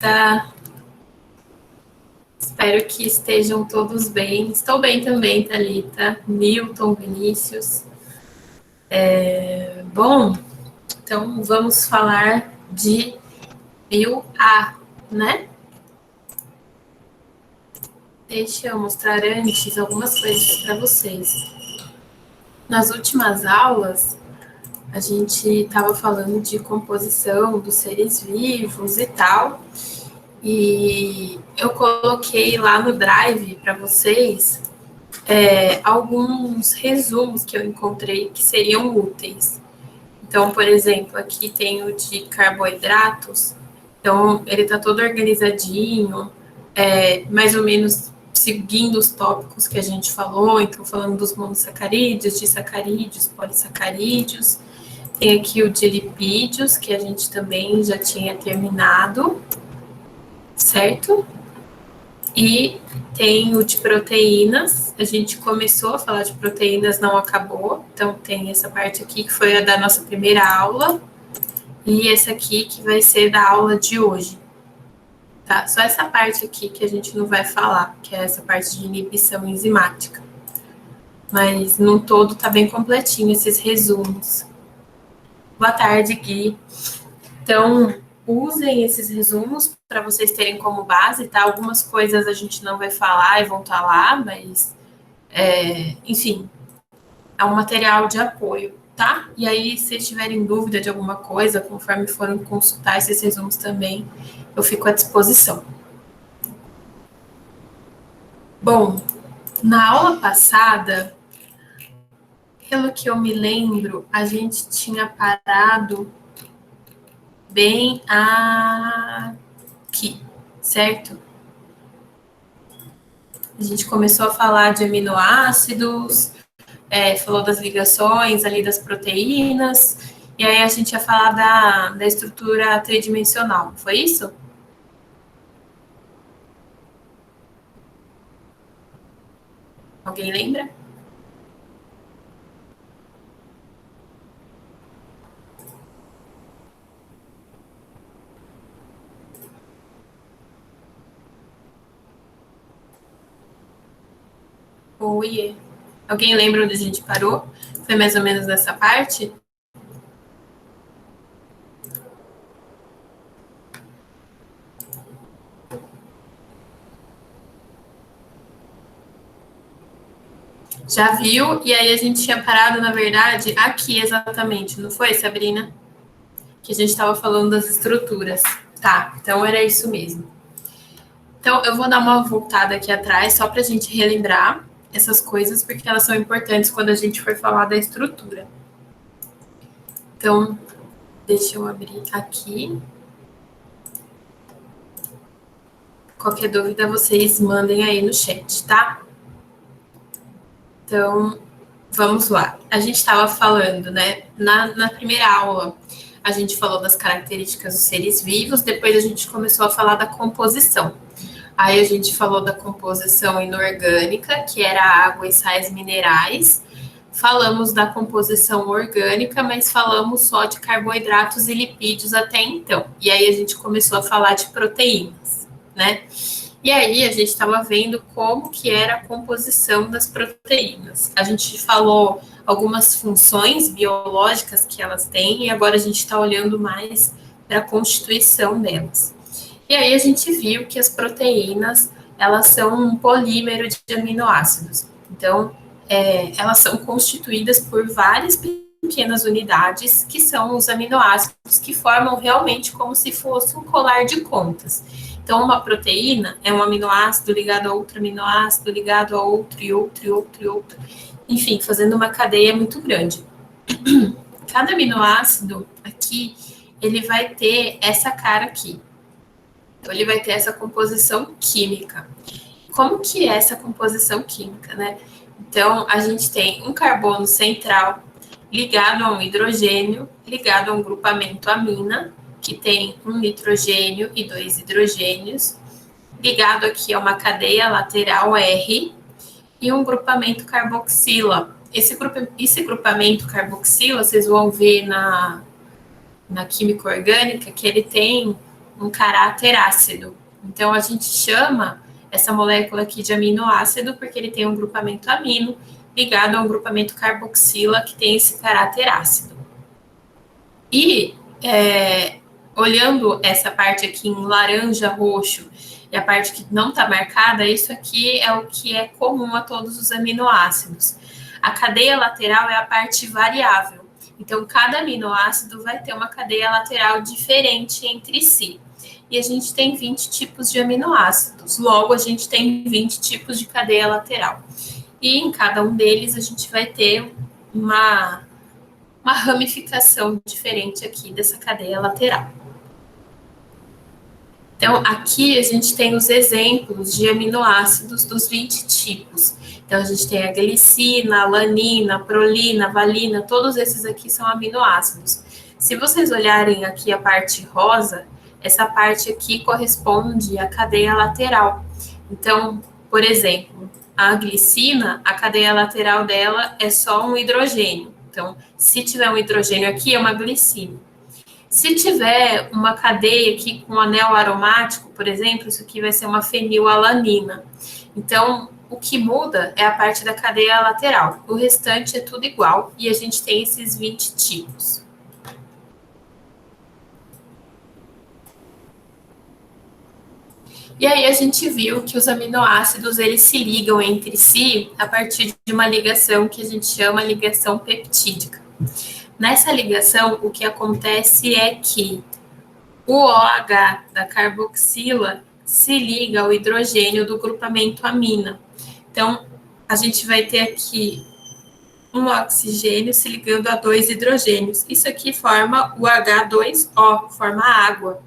Tá. Espero que estejam todos bem. Estou bem também, Thalita, Newton, Vinícius. Bom, então vamos falar de A, né? Deixa eu mostrar antes algumas coisas para vocês. Nas últimas aulas, a gente estava falando de composição dos seres vivos e tal. E eu coloquei lá no Drive para vocês alguns resumos que eu encontrei que seriam úteis. Então, por exemplo, aqui tem o de carboidratos. Então, ele está todo organizadinho, mais ou menos seguindo os tópicos que a gente falou. Então, falando dos monossacarídeos, disacarídeos, polissacarídeos. Tem aqui o de lipídios, que a gente também já tinha terminado, certo? E tem o de proteínas. A gente começou a falar de proteínas, não acabou. Então, tem essa parte aqui que foi a da nossa primeira aula. E essa aqui que vai ser da aula de hoje. Tá? Só essa parte aqui que a gente não vai falar, que é essa parte de inibição enzimática. Mas, no todo, tá bem completinho esses resumos. Boa tarde, Gui. Então, usem esses resumos para vocês terem como base, tá? Algumas coisas a gente não vai falar e vão estar lá, mas, enfim, é um material de apoio, tá? E aí, se tiverem dúvida de alguma coisa, conforme forem consultar esses resumos também, eu fico à disposição. Bom, na aula passada, pelo que eu me lembro, a gente tinha parado bem aqui, certo? A gente começou a falar de aminoácidos, falou das ligações ali das proteínas, e aí a gente ia falar da estrutura tridimensional, foi isso? Alguém lembra? Oi. Alguém lembra onde a gente parou? Foi mais ou menos nessa parte? Já viu? E aí a gente tinha parado, na verdade, aqui exatamente, não foi, Sabrina? Que a gente estava falando das estruturas. Tá, então era isso mesmo. Então eu vou dar uma voltada aqui atrás só para a gente relembrar essas coisas, porque elas são importantes quando a gente for falar da estrutura. Então, deixa eu abrir aqui. Qualquer dúvida, vocês mandem aí no chat, tá? Então, vamos lá. A gente estava falando, né? Na primeira aula, a gente falou das características dos seres vivos, depois a gente começou a falar da composição. Aí a gente falou da composição inorgânica, que era água e sais minerais. Falamos da composição orgânica, mas falamos só de carboidratos e lipídios até então. E aí a gente começou a falar de proteínas, né? E aí a gente estava vendo como que era a composição das proteínas. A gente falou algumas funções biológicas que elas têm e agora a gente está olhando mais para a constituição delas. E aí a gente viu que as proteínas, elas são um polímero de aminoácidos. Então, elas são constituídas por várias pequenas unidades, que são os aminoácidos, que formam realmente como se fosse um colar de contas. Então, uma proteína é um aminoácido ligado a outro aminoácido, ligado a outro, e outro, e outro, e outro. Enfim, fazendo uma cadeia muito grande. Cada aminoácido aqui, ele vai ter essa cara aqui. Então, ele vai ter essa composição química. Como que é essa composição química, né? Então, a gente tem um carbono central ligado a um hidrogênio, ligado a um grupamento amina, que tem um nitrogênio e dois hidrogênios, ligado aqui a uma cadeia lateral R e um grupamento carboxila. Esse grupamento carboxila, vocês vão ver na química orgânica que ele tem um caráter ácido. Então, a gente chama essa molécula aqui de aminoácido porque ele tem um grupamento amino ligado a um grupamento carboxila que tem esse caráter ácido. E, olhando essa parte aqui em laranja, roxo, e a parte que não está marcada, isso aqui é o que é comum a todos os aminoácidos. A cadeia lateral é a parte variável. Então, cada aminoácido vai ter uma cadeia lateral diferente entre si. E a gente tem 20 tipos de aminoácidos. Logo, a gente tem 20 tipos de cadeia lateral. E em cada um deles, a gente vai ter uma ramificação diferente aqui dessa cadeia lateral. Então, aqui a gente tem os exemplos de aminoácidos dos 20 tipos. Então, a gente tem a glicina, alanina, prolina, valina, todos esses aqui são aminoácidos. Se vocês olharem aqui a parte rosa, essa parte aqui corresponde à cadeia lateral. Então, por exemplo, a glicina, a cadeia lateral dela é só um hidrogênio. Então, se tiver um hidrogênio aqui, é uma glicina. Se tiver uma cadeia aqui com um anel aromático, por exemplo, isso aqui vai ser uma fenilalanina. Então, o que muda é a parte da cadeia lateral. O restante é tudo igual e a gente tem esses 20 tipos. E aí a gente viu que os aminoácidos, eles se ligam entre si a partir de uma ligação que a gente chama ligação peptídica. Nessa ligação, o que acontece é que o OH da carboxila se liga ao hidrogênio do grupamento amina. Então, a gente vai ter aqui um oxigênio se ligando a 2 hidrogênios. Isso aqui forma o H2O, forma água.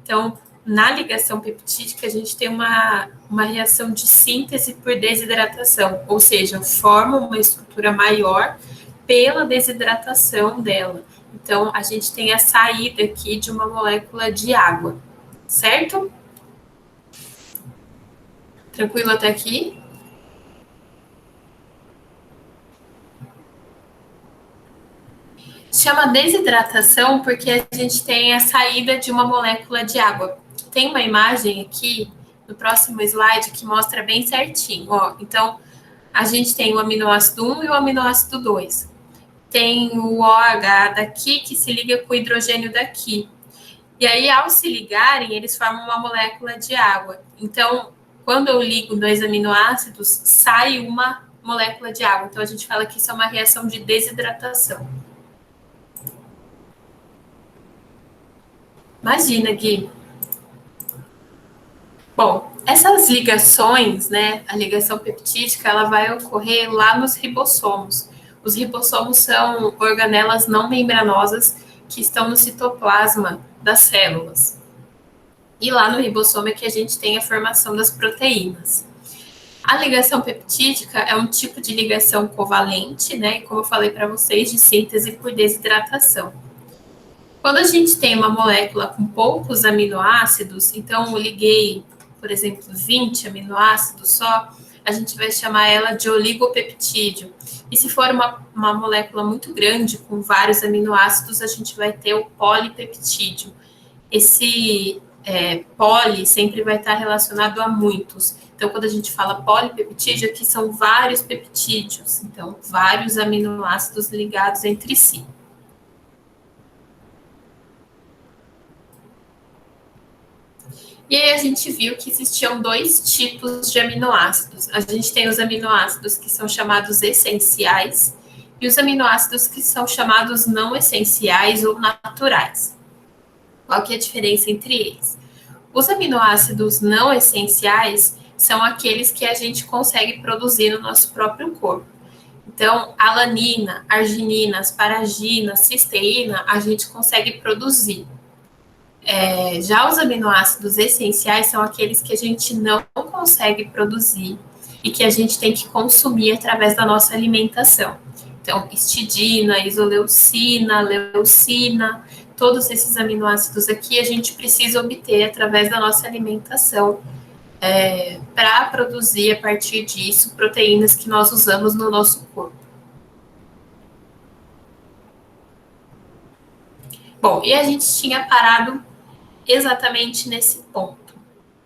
Então, na ligação peptídica, a gente tem uma reação de síntese por desidratação, ou seja, forma uma estrutura maior pela desidratação dela. Então, a gente tem a saída aqui de uma molécula de água, certo? Tranquilo até aqui? Chama desidratação porque a gente tem a saída de uma molécula de água. Tem uma imagem aqui no próximo slide que mostra bem certinho. Ó, então, a gente tem o aminoácido 1 e o aminoácido 2. Tem o OH daqui que se liga com o hidrogênio daqui. E aí, ao se ligarem, eles formam uma molécula de água. Então, quando eu ligo 2 aminoácidos, sai uma molécula de água. Então, a gente fala que isso é uma reação de desidratação. Imagina, Gui. Bom, essas ligações, né, a ligação peptídica, ela vai ocorrer lá nos ribossomos. Os ribossomos são organelas não membranosas que estão no citoplasma das células. E lá no ribossomo é que a gente tem a formação das proteínas. A ligação peptídica é um tipo de ligação covalente, né, como eu falei para vocês, de síntese por desidratação. Quando a gente tem uma molécula com poucos aminoácidos, então eu liguei, por exemplo, 20 aminoácidos só, a gente vai chamar ela de oligopeptídeo. E se for uma molécula muito grande, com vários aminoácidos, a gente vai ter o polipeptídeo. Esse poli sempre vai estar relacionado a muitos. Então, quando a gente fala polipeptídeo, aqui são vários peptídeos. Então, vários aminoácidos ligados entre si. E aí a gente viu que existiam 2 tipos de aminoácidos. A gente tem os aminoácidos que são chamados essenciais e os aminoácidos que são chamados não essenciais ou naturais. Qual que é a diferença entre eles? Os aminoácidos não essenciais são aqueles que a gente consegue produzir no nosso próprio corpo. Então, alanina, arginina, asparagina, cisteína, a gente consegue produzir. Já os aminoácidos essenciais são aqueles que a gente não consegue produzir e que a gente tem que consumir através da nossa alimentação. Então, histidina, isoleucina, leucina, todos esses aminoácidos aqui a gente precisa obter através da nossa alimentação para produzir, a partir disso, proteínas que nós usamos no nosso corpo. Bom, e a gente tinha parado exatamente nesse ponto,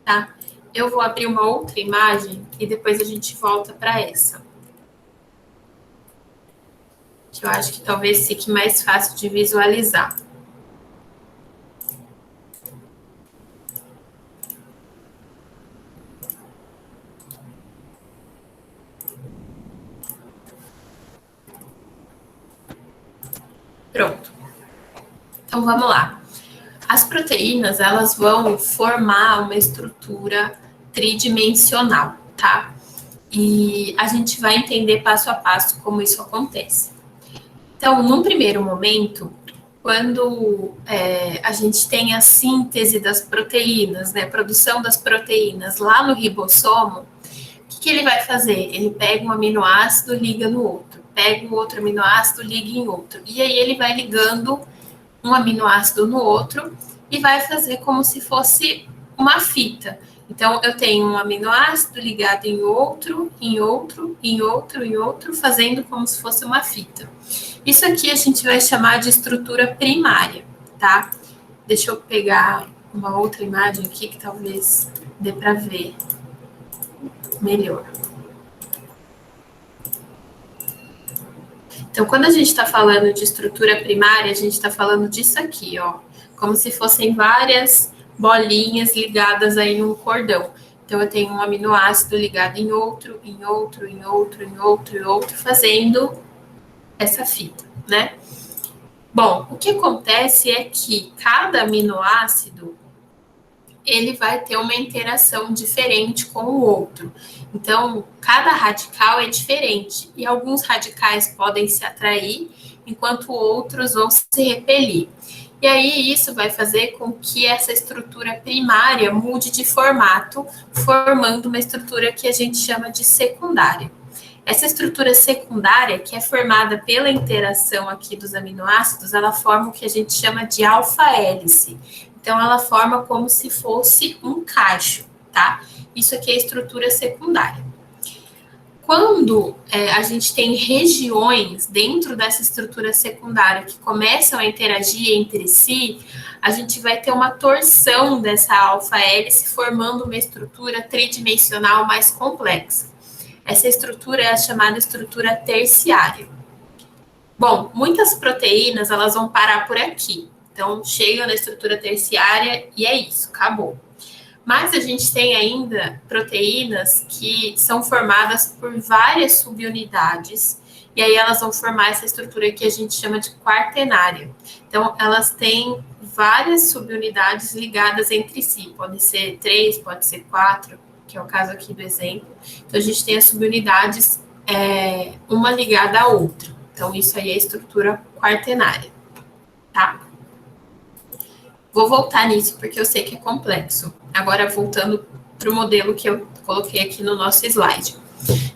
tá? Eu vou abrir uma outra imagem e depois a gente volta para essa. Que eu acho que talvez fique mais fácil de visualizar. Pronto. Então, vamos lá. As proteínas, elas vão formar uma estrutura tridimensional, tá? E a gente vai entender passo a passo como isso acontece. Então, num primeiro momento, quando a gente tem a síntese das proteínas, né, a produção das proteínas lá no ribossomo, o que ele vai fazer? Ele pega um aminoácido, liga no outro, pega um outro aminoácido, liga em outro, e aí ele vai ligando um aminoácido no outro e vai fazer como se fosse uma fita. Então, eu tenho um aminoácido ligado em outro, em outro, em outro, em outro, fazendo como se fosse uma fita. Isso aqui a gente vai chamar de estrutura primária, tá? Deixa eu pegar uma outra imagem aqui que talvez dê para ver melhor. Então, quando a gente está falando de estrutura primária, a gente está falando disso aqui, ó, como se fossem várias bolinhas ligadas aí num cordão. Então, eu tenho um aminoácido ligado em outro, em outro, em outro, em outro, em outro, fazendo essa fita, né? Bom, o que acontece é que cada aminoácido ele vai ter uma interação diferente com o outro. Então, cada radical é diferente e alguns radicais podem se atrair, enquanto outros vão se repelir. E aí isso vai fazer com que essa estrutura primária mude de formato, formando uma estrutura que a gente chama de secundária. Essa estrutura secundária, que é formada pela interação aqui dos aminoácidos, ela forma o que a gente chama de alfa-hélice. Então, ela forma como se fosse um cacho, tá? Isso aqui é a estrutura secundária. Quando a gente tem regiões dentro dessa estrutura secundária que começam a interagir entre si, a gente vai ter uma torção dessa alfa-hélice, formando uma estrutura tridimensional mais complexa. Essa estrutura é a chamada estrutura terciária. Bom, muitas proteínas, elas vão parar por aqui. Então, chega na estrutura terciária e é isso, acabou. Mas a gente tem ainda proteínas que são formadas por várias subunidades, e aí elas vão formar essa estrutura que a gente chama de quaternária. Então, elas têm várias subunidades ligadas entre si, pode ser 3, pode ser 4, que é o caso aqui do exemplo. Então, a gente tem as subunidades, uma ligada à outra. Então, isso aí é a estrutura quaternária, tá? Vou voltar nisso, porque eu sei que é complexo. Agora, voltando para o modelo que eu coloquei aqui no nosso slide.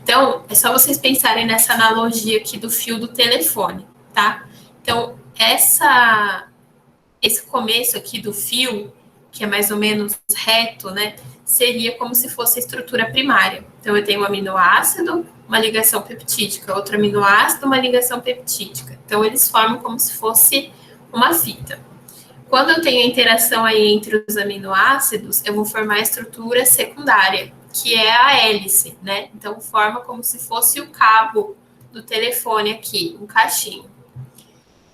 Então, é só vocês pensarem nessa analogia aqui do fio do telefone, tá? Então, esse começo aqui do fio, que é mais ou menos reto, né? Seria como se fosse a estrutura primária. Então, eu tenho um aminoácido, uma ligação peptídica, outro aminoácido, uma ligação peptídica. Então, eles formam como se fosse uma fita. Quando eu tenho a interação aí entre os aminoácidos, eu vou formar a estrutura secundária, que é a hélice, né? Então, forma como se fosse o cabo do telefone aqui, um cachinho.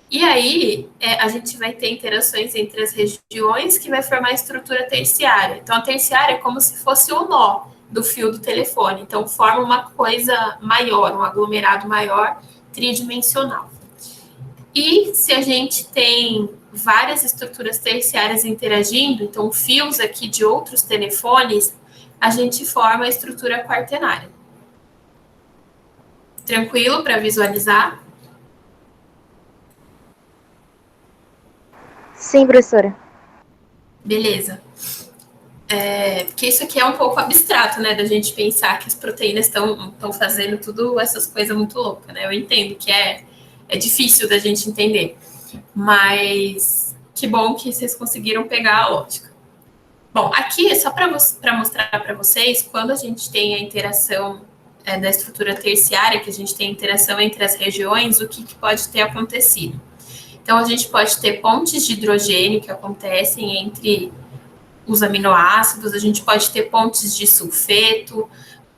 E aí, a gente vai ter interações entre as regiões que vai formar a estrutura terciária. Então, a terciária é como se fosse o nó do fio do telefone. Então, forma uma coisa maior, um aglomerado maior, tridimensional. E se a gente tem várias estruturas terciárias interagindo, então fios aqui de outros telefones, a gente forma a estrutura quaternária. Tranquilo para visualizar? Sim, professora. Beleza. Porque isso aqui é um pouco abstrato, né, da gente pensar que as proteínas estão fazendo tudo essas coisas muito loucas, né? Eu entendo que é difícil da gente entender, mas que bom que vocês conseguiram pegar a lógica. Bom, aqui é só para mostrar para vocês, quando a gente tem a interação da estrutura terciária, que a gente tem a interação entre as regiões, o que pode ter acontecido. Então, a gente pode ter pontes de hidrogênio que acontecem entre os aminoácidos, a gente pode ter pontes de sulfeto,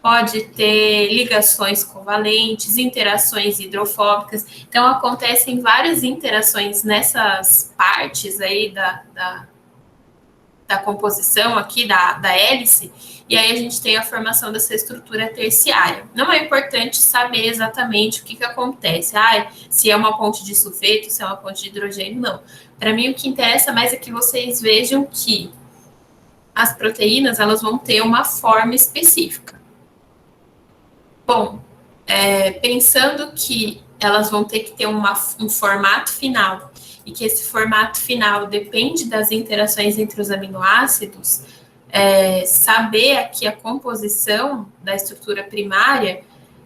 pode ter ligações covalentes, interações hidrofóbicas. Então, acontecem várias interações nessas partes aí da composição aqui, da hélice, e aí a gente tem a formação dessa estrutura terciária. Não é importante saber exatamente o que acontece, se é uma ponte de sulfeto, se é uma ponte de hidrogênio, não. Para mim, o que interessa mais é que vocês vejam que as proteínas, elas vão ter uma forma específica. Bom, pensando que elas vão ter que ter um formato final e que esse formato final depende das interações entre os aminoácidos, saber aqui a composição da estrutura primária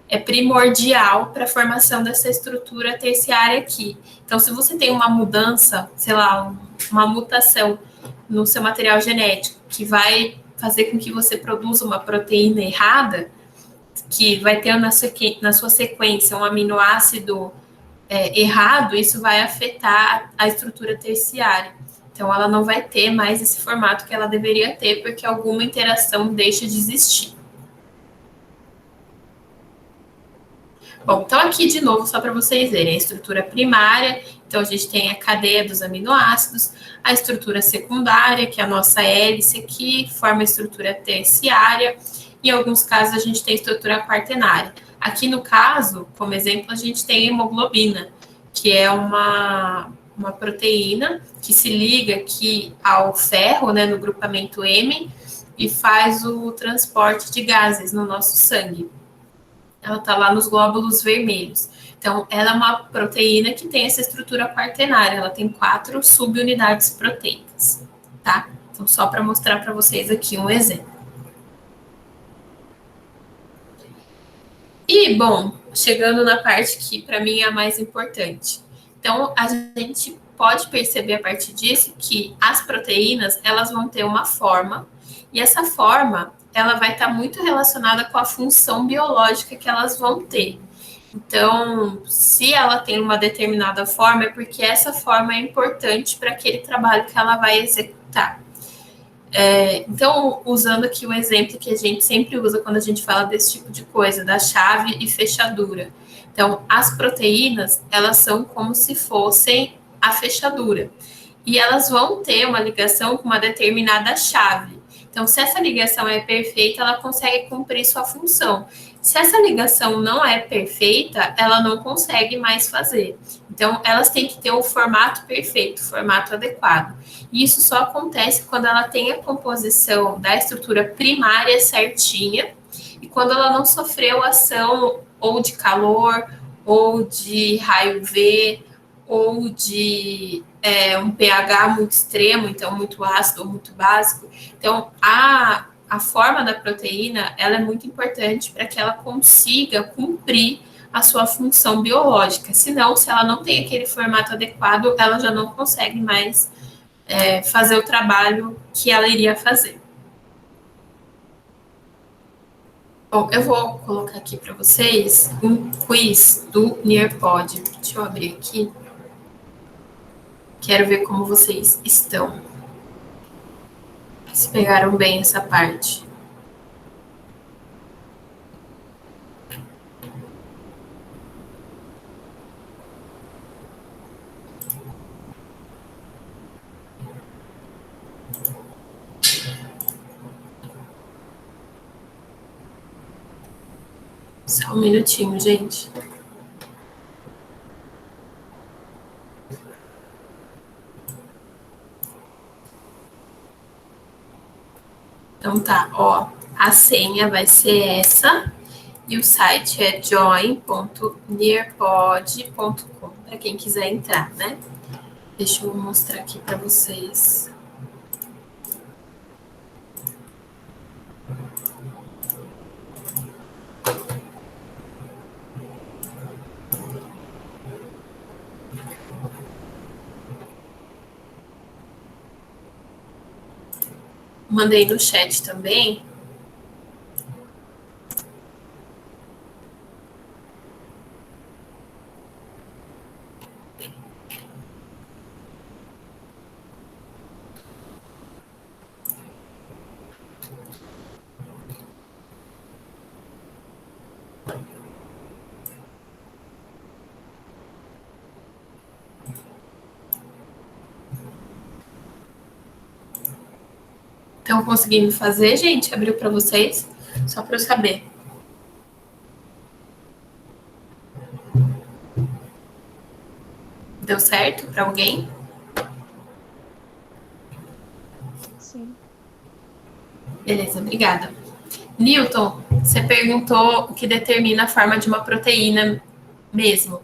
é primordial para a formação dessa estrutura terciária aqui. Então, se você tem uma mudança, sei lá, uma mutação no seu material genético que vai fazer com que você produza uma proteína errada, que vai ter na sua sequência um aminoácido errado, isso vai afetar a estrutura terciária. Então, ela não vai ter mais esse formato que ela deveria ter, porque alguma interação deixa de existir. Bom, então aqui de novo, só para vocês verem, a estrutura primária, então a gente tem a cadeia dos aminoácidos, a estrutura secundária, que é a nossa hélice aqui, forma a estrutura terciária, em alguns casos a gente tem a estrutura quaternária. Aqui no caso, como exemplo, a gente tem a hemoglobina, que é uma proteína que se liga aqui ao ferro, né, no grupamento M, e faz o transporte de gases no nosso sangue. Ela está lá nos glóbulos vermelhos. Então, ela é uma proteína que tem essa estrutura quaternária, ela tem 4 subunidades proteicas, tá? Então, só para mostrar para vocês aqui um exemplo. E, bom, chegando na parte que para mim é a mais importante. Então, a gente pode perceber a partir disso que as proteínas, elas vão ter uma forma, e essa forma, ela vai estar muito relacionada com a função biológica que elas vão ter. Então, se ela tem uma determinada forma, é porque essa forma é importante para aquele trabalho que ela vai executar. Então, usando aqui o exemplo que a gente sempre usa quando a gente fala desse tipo de coisa, da chave e fechadura. Então, as proteínas, elas são como se fossem a fechadura. E elas vão ter uma ligação com uma determinada chave. Então, se essa ligação é perfeita, ela consegue cumprir sua função. Se essa ligação não é perfeita, ela não consegue mais fazer. Então, elas têm que ter o formato perfeito, o formato adequado. E isso só acontece quando ela tem a composição da estrutura primária certinha e quando ela não sofreu ação ou de calor, ou de raio V, ou de um pH muito extremo, então muito ácido ou muito básico. Então, a forma da proteína, ela é muito importante para que ela consiga cumprir a sua função biológica. Senão, se ela não tem aquele formato adequado, ela já não consegue mais fazer o trabalho que ela iria fazer. Bom, eu vou colocar aqui para vocês um quiz do Nearpod. Deixa eu abrir aqui. Quero ver como vocês estão. Se pegaram bem essa parte. Só um minutinho, gente. Então tá, ó, a senha vai ser essa e o site é join.nearpod.com para quem quiser entrar, né? Deixa eu mostrar aqui para vocês. Mandei no chat também. Estão conseguindo fazer, gente? Abriu para vocês? Só para eu saber. Deu certo para alguém? Sim. Beleza, obrigada. Newton, você perguntou o que determina a forma de uma proteína mesmo.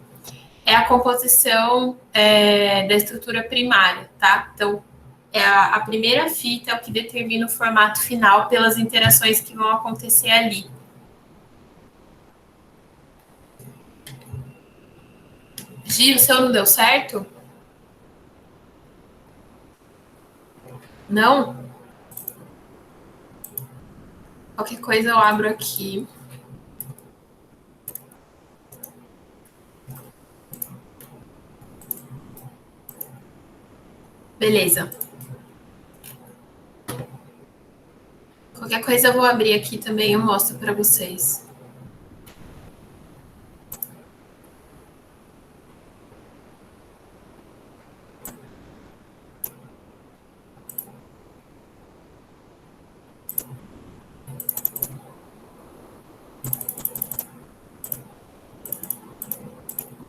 É a composição da estrutura primária, tá? Então, a primeira fita é o que determina o formato final pelas interações que vão acontecer ali. Gi, o seu não deu certo? Não? Qualquer coisa eu abro aqui. Beleza. Qualquer coisa eu vou abrir aqui também e eu mostro para vocês.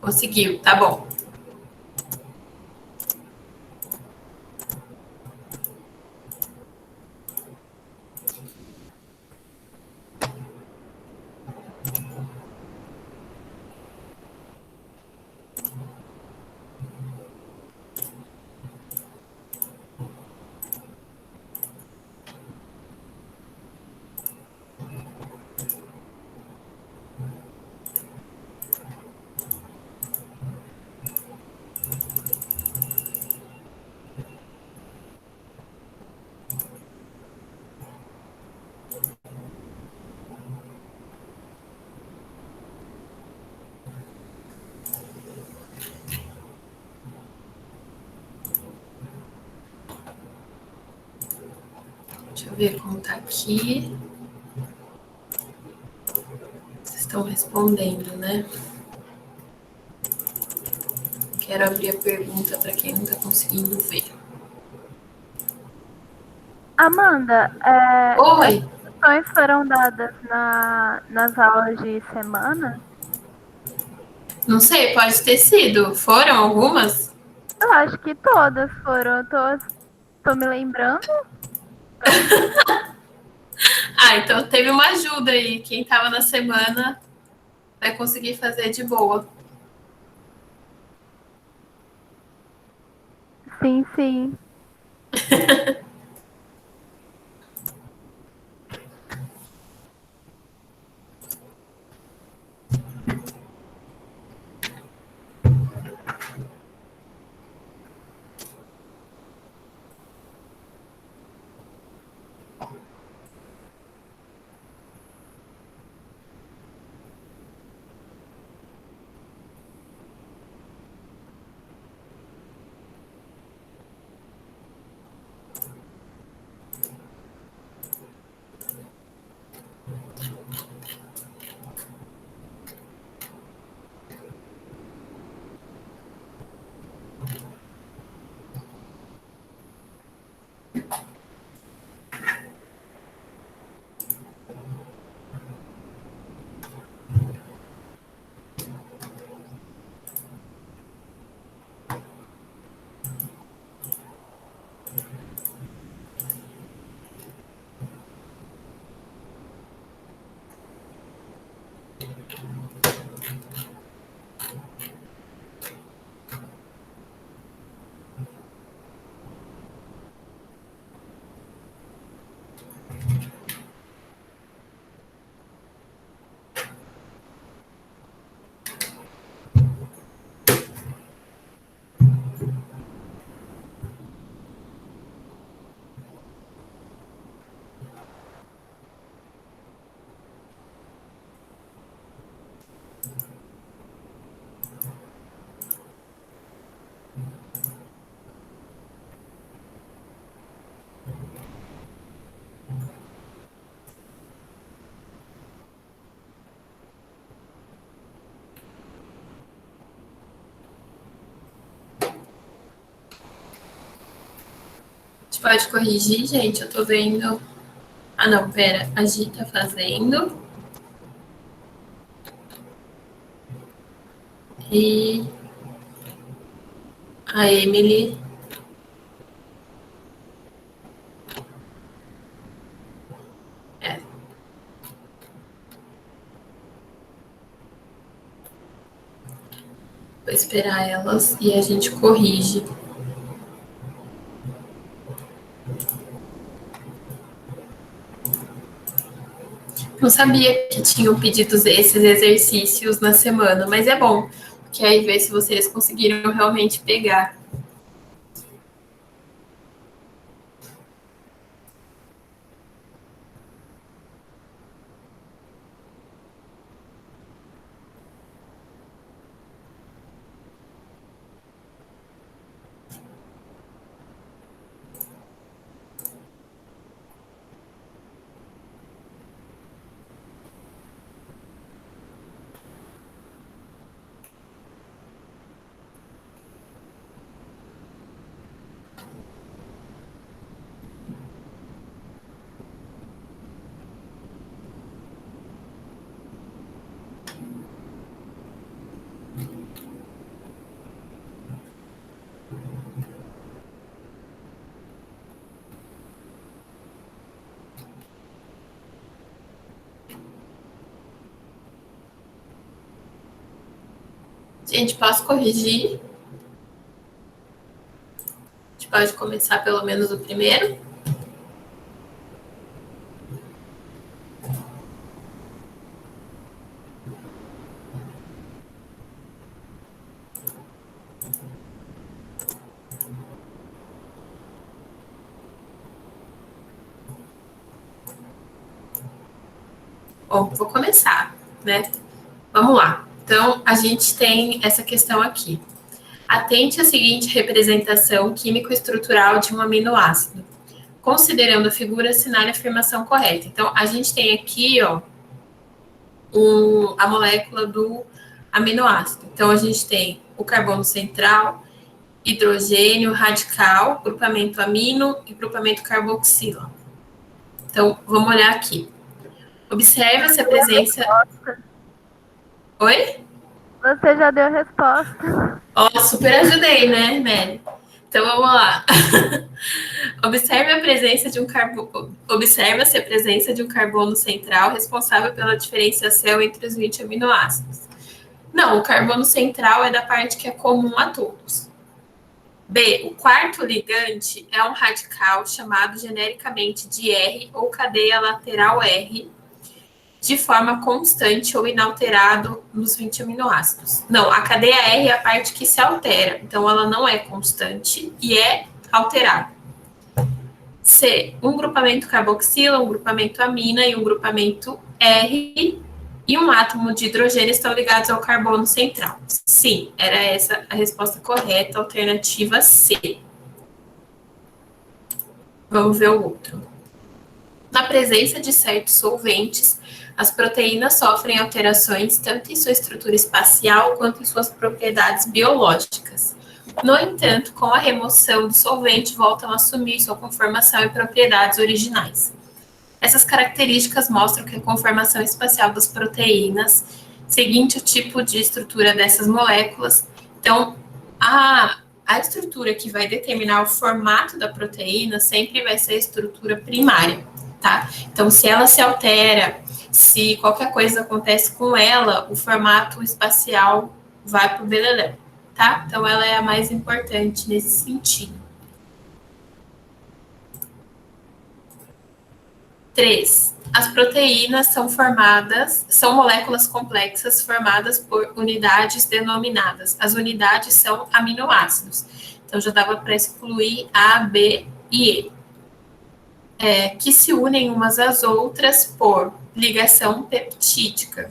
Conseguiu, tá bom. Deixa eu ver como tá aqui. Vocês estão respondendo, né? Quero abrir a pergunta para quem não está conseguindo ver. Amanda, as Oi! instruções foram dadas nas aulas de semana? Não sei, pode ter sido. Foram algumas? Eu acho que todas foram. Tô me lembrando. Ah, então teve uma ajuda aí. Quem estava na semana vai conseguir fazer de boa. Sim, sim. pode corrigir, gente? Eu tô vendo... Ah, não, pera. A Gi tá fazendo. E a Emily... É. Vou esperar elas e a gente corrige. Não sabia que tinham pedido esses exercícios na semana, mas é bom, porque aí ver se vocês conseguiram realmente pegar. Gente, posso corrigir? A gente pode começar pelo menos o primeiro? Bom, vou começar, né? Vamos lá. Então, a gente tem essa questão aqui. Atente à seguinte representação químico-estrutural de um aminoácido. Considerando a figura, assinale a afirmação correta. Então, a gente tem aqui, ó, a molécula do aminoácido. Então, a gente tem o carbono central, hidrogênio radical, grupamento amino e grupamento carboxila. Então, vamos olhar aqui. Observa se a presença... Oi? Você já deu a resposta. Ó, super ajudei, né, Mary? Então, vamos lá. Observe a presença de um carbono... Observa-se a presença de um carbono central responsável pela diferenciação entre os 20 aminoácidos. Não, o carbono central é da parte que é comum a todos. B, o quarto ligante é um radical chamado genericamente de R ou cadeia lateral R, de forma constante ou inalterado nos 20 aminoácidos. Não, a cadeia R é a parte que se altera, então ela não é constante e é alterada. C, um grupamento carboxila, um grupamento amina e um grupamento R e um átomo de hidrogênio estão ligados ao carbono central. Sim, era essa a resposta correta, alternativa C. Vamos ver o outro. Na presença de certos solventes, as proteínas sofrem alterações tanto em sua estrutura espacial quanto em suas propriedades biológicas. No entanto, com a remoção do solvente, voltam a assumir sua conformação e propriedades originais. Essas características mostram que a conformação espacial das proteínas, seguinte o tipo de estrutura dessas moléculas, então, a estrutura que vai determinar o formato da proteína sempre vai ser a estrutura primária, tá? Então, se ela se altera, se qualquer coisa acontece com ela, o formato espacial vai para o beleléu, tá? Então, ela é a mais importante nesse sentido. 3. As proteínas são moléculas complexas formadas por unidades denominadas. As unidades são aminoácidos. Então, já dava para excluir A, B e E. Que se unem umas às outras por ligação peptídica.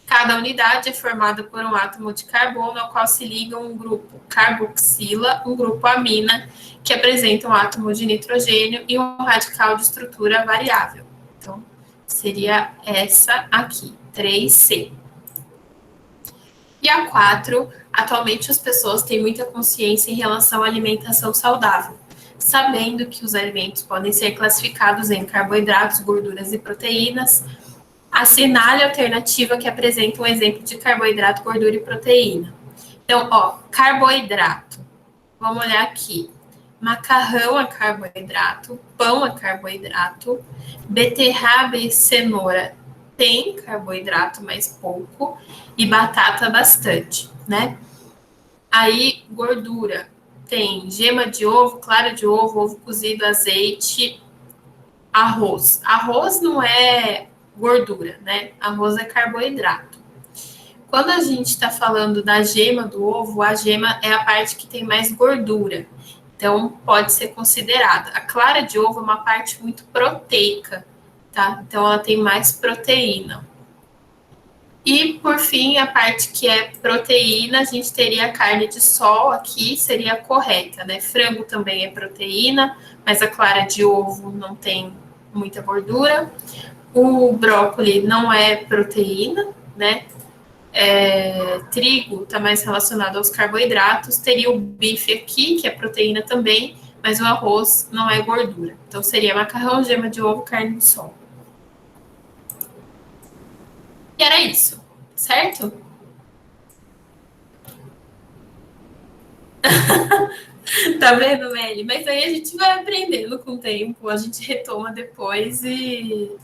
Cada unidade é formada por um átomo de carbono ao qual se liga um grupo carboxila, um grupo amina, que apresenta um átomo de nitrogênio e um radical de estrutura variável. Então, seria essa aqui, 3C. E a 4, atualmente as pessoas têm muita consciência em relação à alimentação saudável. sabendo que os alimentos podem ser classificados em carboidratos, gorduras e proteínas. Assinale a alternativa que apresenta um exemplo de carboidrato, gordura e proteína. Então, ó, carboidrato. Vamos olhar aqui. Macarrão é carboidrato, pão é carboidrato, beterraba e cenoura tem carboidrato, mas pouco, e batata bastante, né? Aí, gordura. Tem gema de ovo, clara de ovo, ovo cozido, azeite, arroz. Arroz não é gordura, né? Arroz é carboidrato. Quando a gente está falando da gema do ovo, a gema é a parte que tem mais gordura. Então, pode ser considerada. A clara de ovo é uma parte muito proteica, tá? Então, ela tem mais proteína. E, por fim, a parte que é proteína, a gente teria a carne de sol aqui, seria a correta, né? Frango também é proteína, mas a clara de ovo não tem muita gordura. O brócolis não é proteína, né? Trigo está mais relacionado aos carboidratos. Teria o bife aqui, que é proteína também, mas o arroz não é gordura. Então, seria macarrão, gema de ovo, carne de sol. E era isso, certo? Tá vendo, Meli? Mas aí a gente vai aprendendo com o tempo, a gente retoma depois e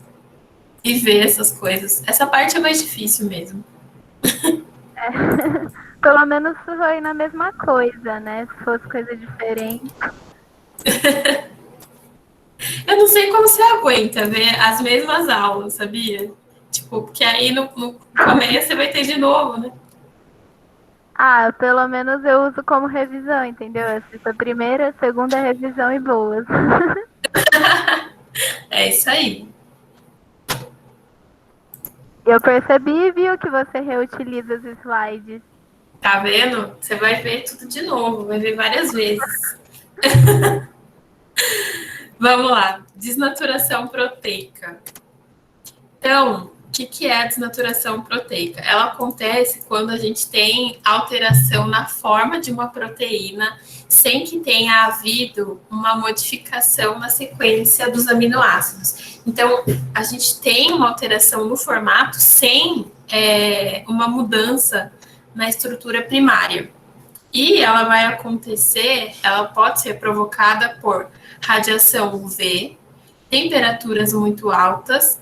vê essas coisas. Essa parte é mais difícil mesmo. Pelo menos foi na mesma coisa, né? Se fosse coisa diferente. Eu não sei como você aguenta ver as mesmas aulas, sabia? Tipo, porque aí no começo você vai ter de novo, né? Ah, pelo menos eu uso como revisão, entendeu? Eu assisto a primeira, a segunda revisão e boas. É isso aí. Eu percebi, viu, que você reutiliza os slides. Tá vendo? Você vai ver tudo de novo, vai ver várias vezes. Vamos lá. Desnaturação proteica. Então, o que é a desnaturação proteica? Ela acontece quando a gente tem alteração na forma de uma proteína sem que tenha havido uma modificação na sequência dos aminoácidos. Então, a gente tem uma alteração no formato sem uma mudança na estrutura primária. E ela vai acontecer, ela pode ser provocada por radiação UV, temperaturas muito altas,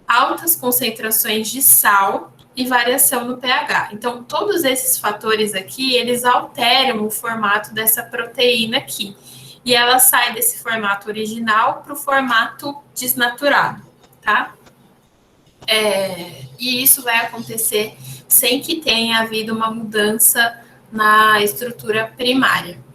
altas concentrações de sal e variação no pH. Então, todos esses fatores aqui, eles alteram o formato dessa proteína aqui. E ela sai desse formato original para o formato desnaturado, tá? E isso vai acontecer sem que tenha havido uma mudança na estrutura primária.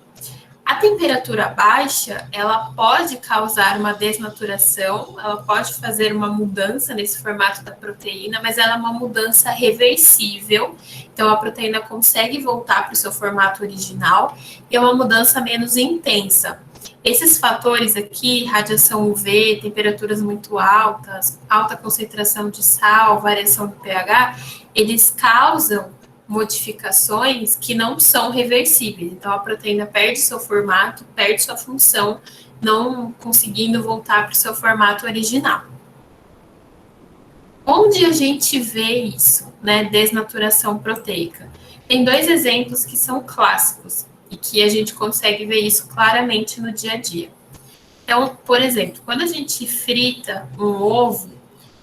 A temperatura baixa, ela pode causar uma desnaturação, ela pode fazer uma mudança nesse formato da proteína, mas ela é uma mudança reversível, então a proteína consegue voltar para o seu formato original e é uma mudança menos intensa. Esses fatores aqui, radiação UV, temperaturas muito altas, alta concentração de sal, variação do pH, eles causam modificações que não são reversíveis. Então, a proteína perde seu formato, perde sua função, não conseguindo voltar para o seu formato original. Onde a gente vê isso, né? Desnaturação proteica. Tem dois exemplos que são clássicos e que a gente consegue ver isso claramente no dia a dia. Então, por exemplo, quando a gente frita um ovo,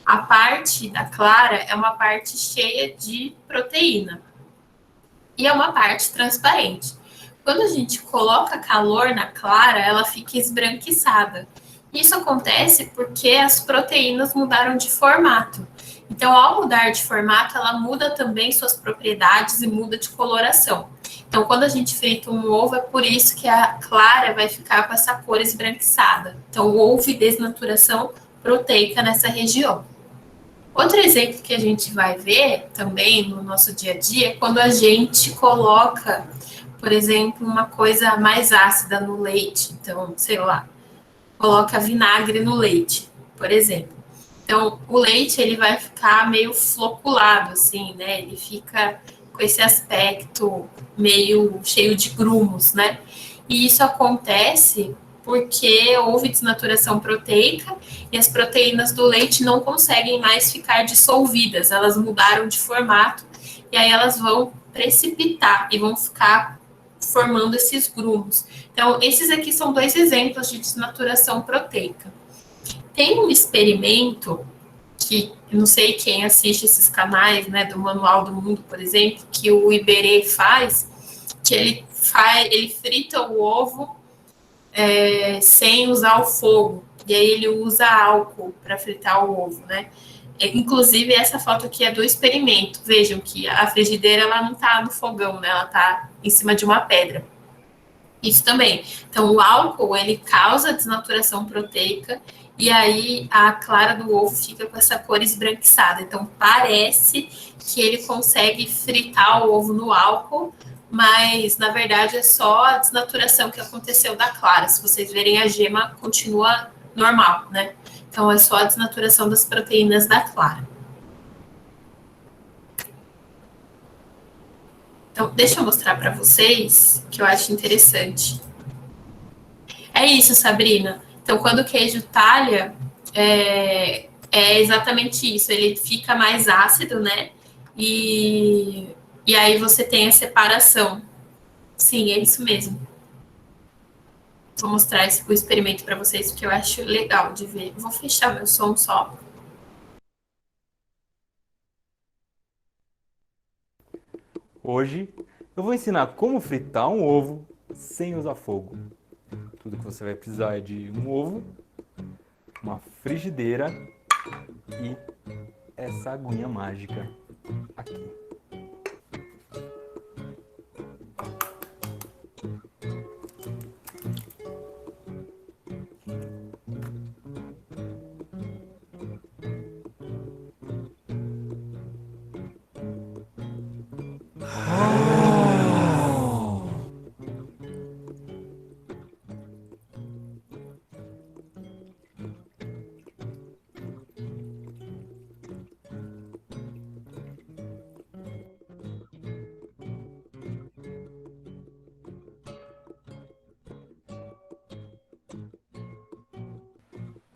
a parte da clara é uma parte cheia de proteína e é uma parte transparente. Quando a gente coloca calor na clara, ela fica esbranquiçada. Isso acontece porque as proteínas mudaram de formato. Então, ao mudar de formato, ela muda também suas propriedades e muda de coloração. Então, quando a gente frita um ovo, é por isso que a clara vai ficar com essa cor esbranquiçada. Então, houve desnaturação proteica nessa região. Outro exemplo que a gente vai ver também no nosso dia a dia é quando a gente coloca, por exemplo, uma coisa mais ácida no leite. Então, sei lá, coloca vinagre no leite, por exemplo. Então, o leite ele vai ficar meio floculado, assim, né? Ele fica com esse aspecto meio cheio de grumos, né? E isso acontece porque houve desnaturação proteica e as proteínas do leite não conseguem mais ficar dissolvidas, elas mudaram de formato e aí elas vão precipitar e vão ficar formando esses grumos. Então, esses aqui são 2 exemplos de desnaturação proteica. Tem um experimento que eu não sei quem assiste esses canais, né, do Manual do Mundo, por exemplo, que o Iberê faz, que ele frita o ovo sem usar o fogo, e aí ele usa álcool para fritar o ovo, né? Inclusive, essa foto aqui é do experimento. Vejam que a frigideira ela não está no fogão, né? Ela está em cima de uma pedra. Isso também. Então, o álcool, ele causa desnaturação proteica e aí a clara do ovo fica com essa cor esbranquiçada. Então, parece que ele consegue fritar o ovo no álcool, mas, na verdade, é só a desnaturação que aconteceu da clara. Se vocês verem, a gema continua normal, né? Então, é só a desnaturação das proteínas da clara. Então, deixa eu mostrar para vocês que eu acho interessante. É isso, Sabrina. Então, quando o queijo talha, é exatamente isso. Ele fica mais ácido, né? E aí você tem a separação. Sim, é isso mesmo. Vou mostrar o experimento para vocês, porque eu acho legal de ver. Vou fechar meu som só. Hoje eu vou ensinar como fritar um ovo sem usar fogo. Tudo que você vai precisar é de um ovo, uma frigideira e essa aguinha mágica aqui.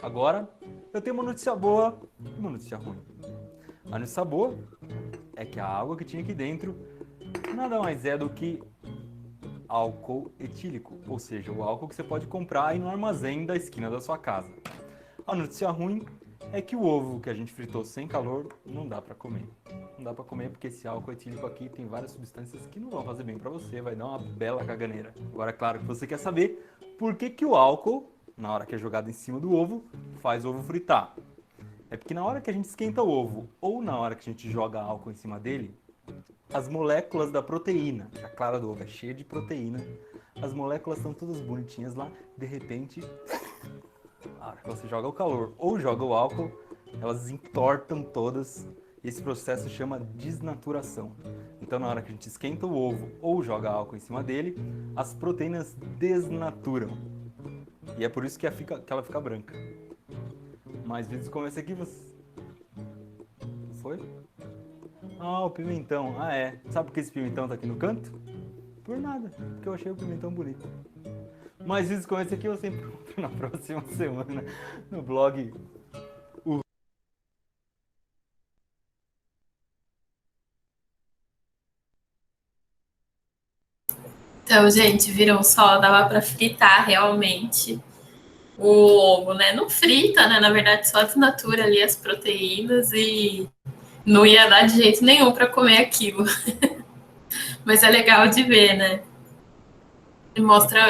Agora, eu tenho uma notícia boa e uma notícia ruim. A notícia boa é que a água que tinha aqui dentro nada mais é do que álcool etílico, ou seja, o álcool que você pode comprar aí no armazém da esquina da sua casa. A notícia ruim é que o ovo que a gente fritou sem calor não dá para comer. Não dá para comer porque esse álcool etílico aqui tem várias substâncias que não vão fazer bem para você, vai dar uma bela caganeira. Agora, claro que você quer saber por que o álcool, na hora que é jogado em cima do ovo, faz o ovo fritar. É porque na hora que a gente esquenta o ovo ou na hora que a gente joga álcool em cima dele, as moléculas da proteína, a clara do ovo é cheia de proteína, as moléculas estão todas bonitinhas lá, de repente, na hora que você joga o calor ou joga o álcool, elas entortam todas e esse processo chama desnaturação. Então na hora que a gente esquenta o ovo ou joga álcool em cima dele, as proteínas desnaturam. E é por isso que ela fica branca. Mais vídeos como esse aqui, você... Foi? Ah, o pimentão. Ah, é. Sabe por que esse pimentão tá aqui no canto? Por nada, porque eu achei o pimentão bonito. Mais vídeos como esse aqui eu sempre compro na próxima semana no blog. Então, gente, viram só? Dava para fritar realmente o ovo, né? Não frita, né? Na verdade, só desnatura ali as proteínas e não ia dar de jeito nenhum para comer aquilo. Mas é legal de ver, né? E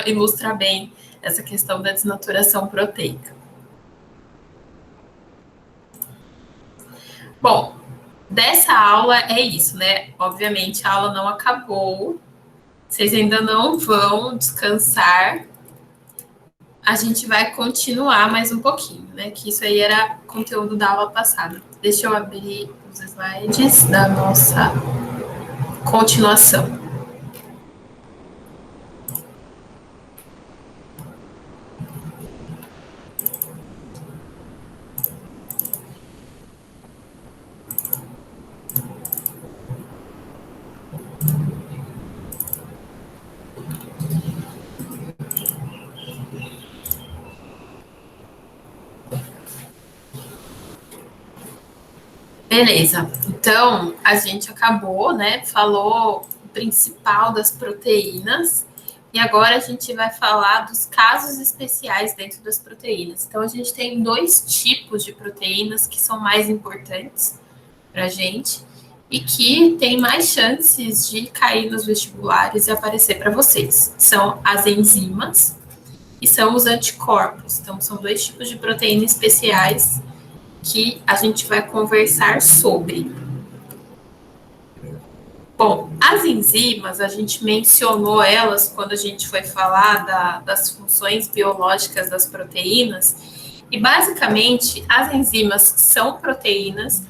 ilustra bem essa questão da desnaturação proteica. Bom, dessa aula é isso, né? Obviamente a aula não acabou. Vocês ainda não vão descansar. A gente vai continuar mais um pouquinho, né? Que isso aí era conteúdo da aula passada. Deixa eu abrir os slides da nossa continuação. Beleza. Então, a gente acabou, né? Falou o principal das proteínas. E agora a gente vai falar dos casos especiais dentro das proteínas. Então, a gente tem 2 tipos de proteínas que são mais importantes para a gente e que tem mais chances de cair nos vestibulares e aparecer para vocês. São as enzimas e são os anticorpos. Então, são 2 tipos de proteína especiais que a gente vai conversar sobre. Bom, as enzimas, a gente mencionou elas quando a gente foi falar das funções biológicas das proteínas, e basicamente as enzimas são proteínas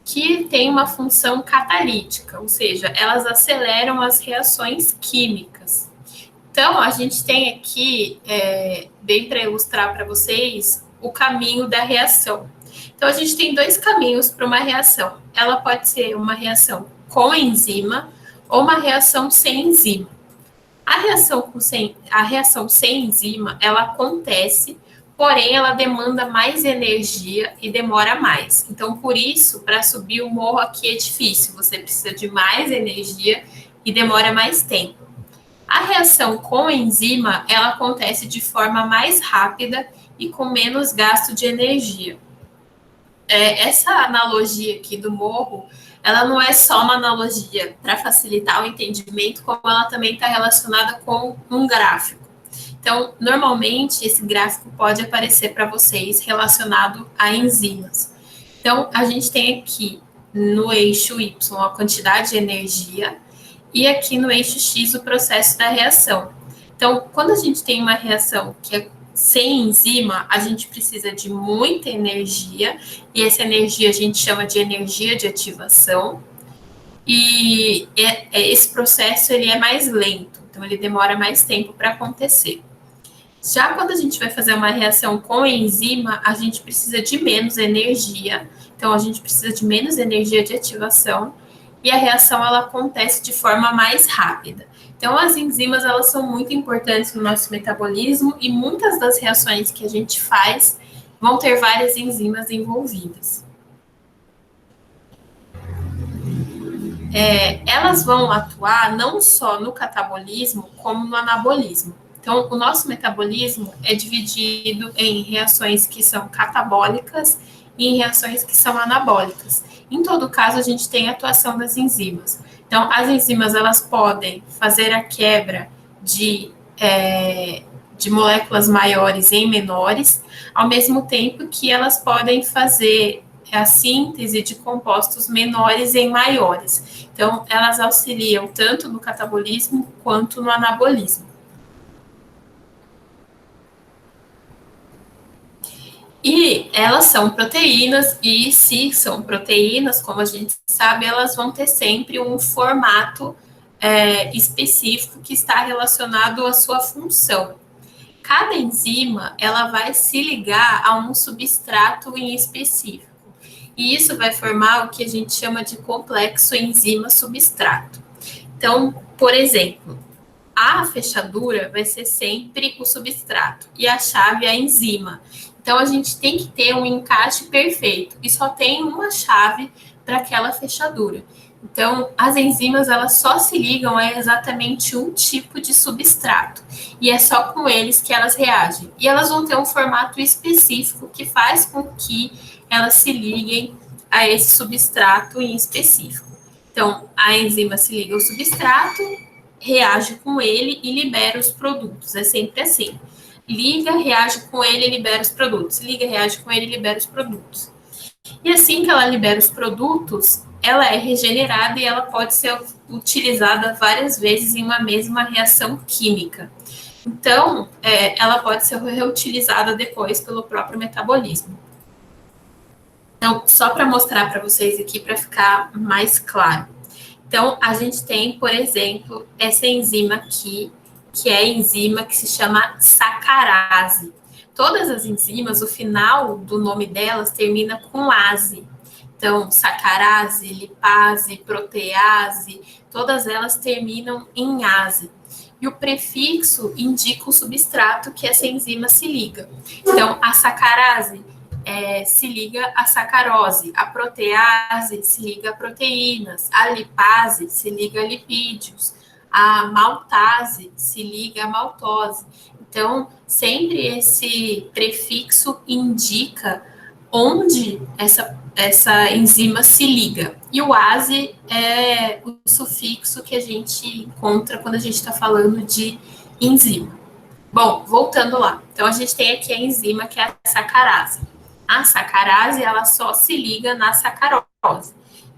que têm uma função catalítica, ou seja, elas aceleram as reações químicas. Então, a gente tem aqui, bem para ilustrar para vocês, o caminho da reação. Então, a gente tem 2 caminhos para uma reação. Ela pode ser uma reação com enzima ou uma reação sem enzima. A reação sem enzima, ela acontece, porém ela demanda mais energia e demora mais. Então, por isso, para subir o morro aqui é difícil. Você precisa de mais energia e demora mais tempo. A reação com enzima, ela acontece de forma mais rápida e com menos gasto de energia. Essa analogia aqui do morro, ela não é só uma analogia para facilitar o entendimento, como ela também está relacionada com um gráfico. Então, normalmente, esse gráfico pode aparecer para vocês relacionado a enzimas. Então, a gente tem aqui no eixo Y a quantidade de energia e aqui no eixo X o processo da reação. Então, quando a gente tem uma reação que é sem enzima, a gente precisa de muita energia, e essa energia a gente chama de energia de ativação, e esse processo ele é mais lento, então ele demora mais tempo para acontecer. Já quando a gente vai fazer uma reação com enzima, a gente precisa de menos energia, então a gente precisa de menos energia de ativação, e a reação ela acontece de forma mais rápida. Então, as enzimas, elas são muito importantes no nosso metabolismo e muitas das reações que a gente faz vão ter várias enzimas envolvidas. Elas vão atuar não só no catabolismo, como no anabolismo. Então, o nosso metabolismo é dividido em reações que são catabólicas e em reações que são anabólicas. Em todo caso, a gente tem a atuação das enzimas. Então, as enzimas, elas podem fazer a quebra de moléculas maiores em menores, ao mesmo tempo que elas podem fazer a síntese de compostos menores em maiores. Então, elas auxiliam tanto no catabolismo quanto no anabolismo. E elas são proteínas, e se são proteínas, como a gente sabe, elas vão ter sempre um formato específico que está relacionado à sua função. Cada enzima, ela vai se ligar a um substrato em específico. E isso vai formar o que a gente chama de complexo enzima-substrato. Então, por exemplo, a fechadura vai ser sempre o substrato e a chave a enzima. Então, a gente tem que ter um encaixe perfeito e só tem uma chave para aquela fechadura. Então, as enzimas, elas só se ligam a exatamente um tipo de substrato. E é só com eles que elas reagem. E elas vão ter um formato específico que faz com que elas se liguem a esse substrato em específico. Então, a enzima se liga ao substrato, reage com ele e libera os produtos. É sempre assim. Liga, reage com ele e libera os produtos. Liga, reage com ele e libera os produtos. E assim que ela libera os produtos, ela é regenerada e ela pode ser utilizada várias vezes em uma mesma reação química. Então, ela pode ser reutilizada depois pelo próprio metabolismo. Então, só para mostrar para vocês aqui, para ficar mais claro. Então, a gente tem, por exemplo, essa enzima aqui, que é a enzima que se chama sacarase. Todas as enzimas, o final do nome delas termina com ase. Então, sacarase, lipase, protease, todas elas terminam em ase. E o prefixo indica o substrato que essa enzima se liga. Então, a sacarase se liga à sacarose, a protease se liga a proteínas, a lipase se liga a lipídios, a maltase se liga a maltose. Então, sempre esse prefixo indica onde essa enzima se liga. E o ase é o sufixo que a gente encontra quando a gente está falando de enzima. Bom, voltando lá. Então, a gente tem aqui a enzima, que é a sacarase. A sacarase, ela só se liga na sacarose.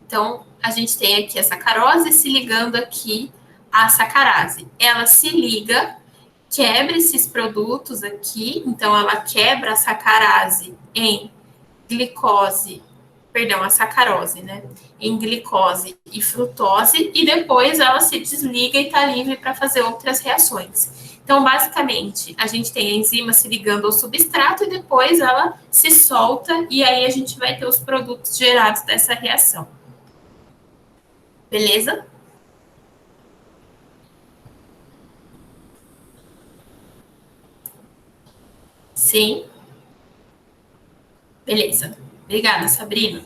Então, a gente tem aqui a sacarose se ligando aqui à sacarase. Ela se liga, quebra esses produtos aqui, então ela quebra a sacarase em glicose, perdão, a sacarose, né? Em glicose e frutose, e depois ela se desliga e está livre para fazer outras reações. Então, basicamente, a gente tem a enzima se ligando ao substrato e depois ela se solta e aí a gente vai ter os produtos gerados dessa reação. Beleza? Sim. Beleza. Obrigada, Sabrina.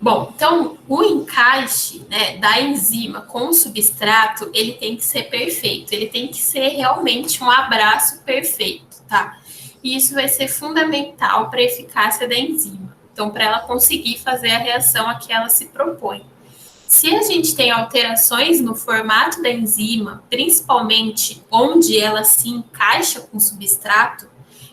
Bom, então, o encaixe, né, da enzima com o substrato, ele tem que ser perfeito, ele tem que ser realmente um abraço perfeito, tá? E isso vai ser fundamental para a eficácia da enzima. Então, para ela conseguir fazer a reação a que ela se propõe. Se a gente tem alterações no formato da enzima, principalmente onde ela se encaixa com o substrato,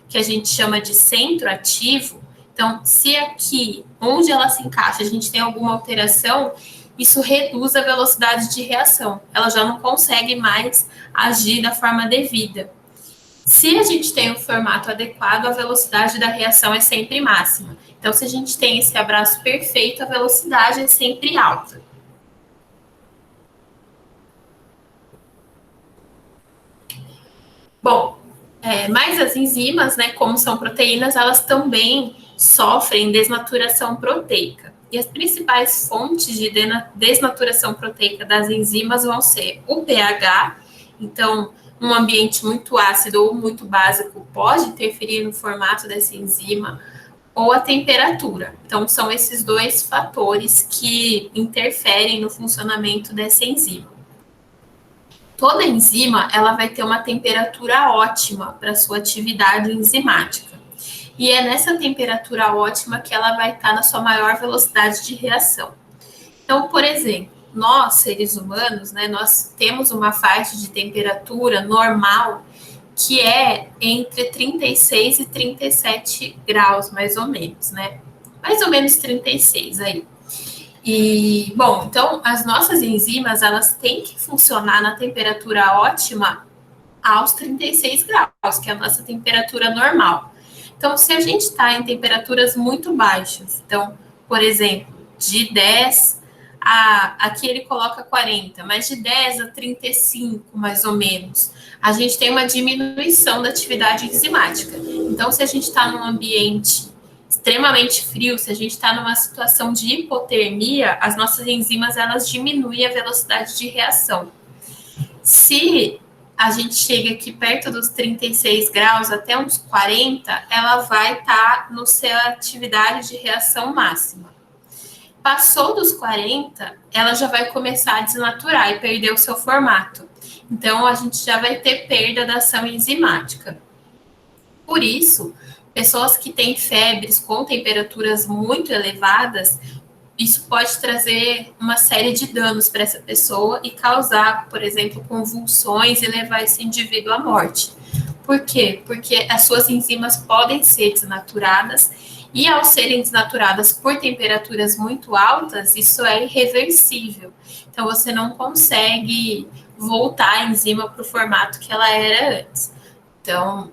que a gente chama de centro ativo, então, se aqui, onde ela se encaixa, a gente tem alguma alteração, isso reduz a velocidade de reação. Ela já não consegue mais agir da forma devida. Se a gente tem um formato adequado, a velocidade da reação é sempre máxima. Então, se a gente tem esse abraço perfeito, a velocidade é sempre alta. Bom, mas as enzimas, né, como são proteínas, elas também sofrem desnaturação proteica. E as principais fontes de desnaturação proteica das enzimas vão ser o pH, então, um ambiente muito ácido ou muito básico pode interferir no formato dessa enzima, ou a temperatura. Então, são esses dois fatores que interferem no funcionamento dessa enzima. Toda enzima, ela vai ter uma temperatura ótima para sua atividade enzimática. E é nessa temperatura ótima que ela vai estar na sua maior velocidade de reação. Então, por exemplo, nós, seres humanos, né, nós temos uma faixa de temperatura normal que é entre 36 e 37 graus, mais ou menos, né? Mais ou menos 36 aí. E, bom, então, as nossas enzimas, elas têm que funcionar na temperatura ótima aos 36 graus, que é a nossa temperatura normal. Então, se a gente está em temperaturas muito baixas, então, por exemplo, de 10 aqui ele coloca 40, mas de 10 a 35, mais ou menos, a gente tem uma diminuição da atividade enzimática. Então, se a gente está num ambiente extremamente frio, se a gente está numa situação de hipotermia, as nossas enzimas, elas diminuem a velocidade de reação. Se a gente chega aqui perto dos 36 graus, até uns 40, ela vai estar no seu atividade de reação máxima. Passou dos 40, ela já vai começar a desnaturar e perder o seu formato. Então, a gente já vai ter perda da ação enzimática. Por isso, pessoas que têm febres com temperaturas muito elevadas, isso pode trazer uma série de danos para essa pessoa e causar, por exemplo, convulsões e levar esse indivíduo à morte. Por quê? Porque as suas enzimas podem ser desnaturadas e, ao serem desnaturadas por temperaturas muito altas, isso é irreversível. Então, você não consegue voltar a enzima para o formato que ela era antes. Então,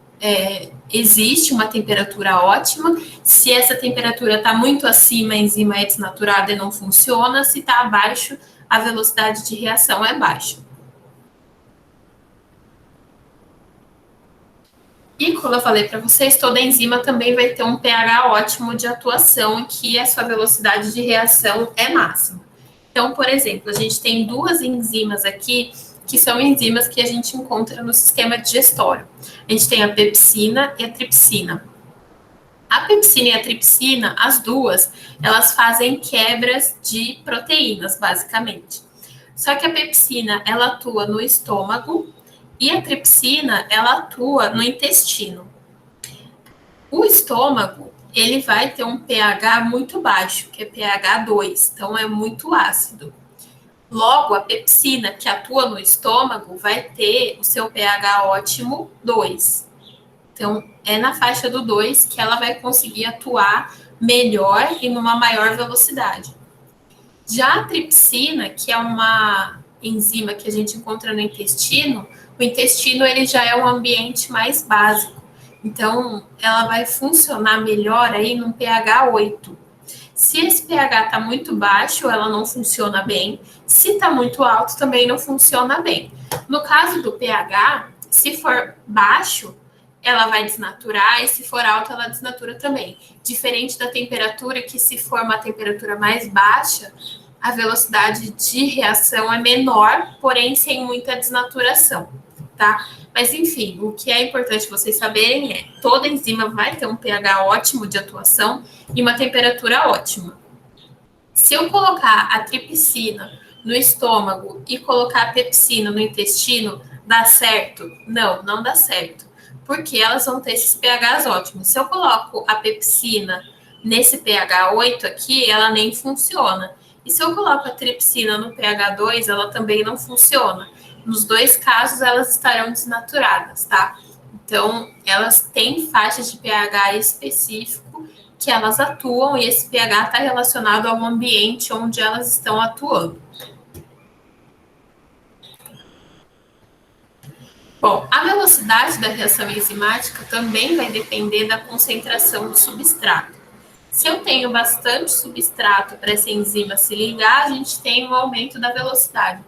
existe uma temperatura ótima. Se essa temperatura está muito acima, a enzima é desnaturada e não funciona. Se está abaixo, a velocidade de reação é baixa. E, como eu falei para vocês, toda enzima também vai ter um pH ótimo de atuação, em que a sua velocidade de reação é máxima. Então, por exemplo, a gente tem duas enzimas aqui que são enzimas que a gente encontra no sistema digestório. A gente tem a pepsina e a tripsina. A pepsina e a tripsina, as duas, elas fazem quebras de proteínas, basicamente. Só que a pepsina, ela atua no estômago e a tripsina, ela atua no intestino. O estômago, ele vai ter um pH muito baixo, que é pH 2, então é muito ácido. Logo, a pepsina, que atua no estômago, vai ter o seu pH ótimo 2. Então, é na faixa do 2 que ela vai conseguir atuar melhor e numa maior velocidade. Já a tripsina, que é uma enzima que a gente encontra no intestino, o intestino ele já é um ambiente mais básico. Então, ela vai funcionar melhor aí num pH 8. Se esse pH está muito baixo, ela não funciona bem. Se está muito alto, também não funciona bem. No caso do pH, se for baixo, ela vai desnaturar, e se for alta, ela desnatura também. Diferente da temperatura, que se for uma temperatura mais baixa, a velocidade de reação é menor, porém sem muita desnaturação, tá? Mas, enfim, o que é importante vocês saberem é toda enzima vai ter um pH ótimo de atuação e uma temperatura ótima. Se eu colocar a tripsina no estômago e colocar a pepsina no intestino, dá certo? Não, não dá certo. Porque elas vão ter esses pHs ótimos. Se eu coloco a pepsina nesse pH 8 aqui, ela nem funciona. E se eu coloco a tripsina no pH 2, ela também não funciona. Nos dois casos, elas estarão desnaturadas, tá? Então, elas têm faixas de pH específico que elas atuam e esse pH está relacionado ao ambiente onde elas estão atuando. Bom, a velocidade da reação enzimática também vai depender da concentração do substrato. Se eu tenho bastante substrato para essa enzima se ligar, a gente tem um aumento da velocidade.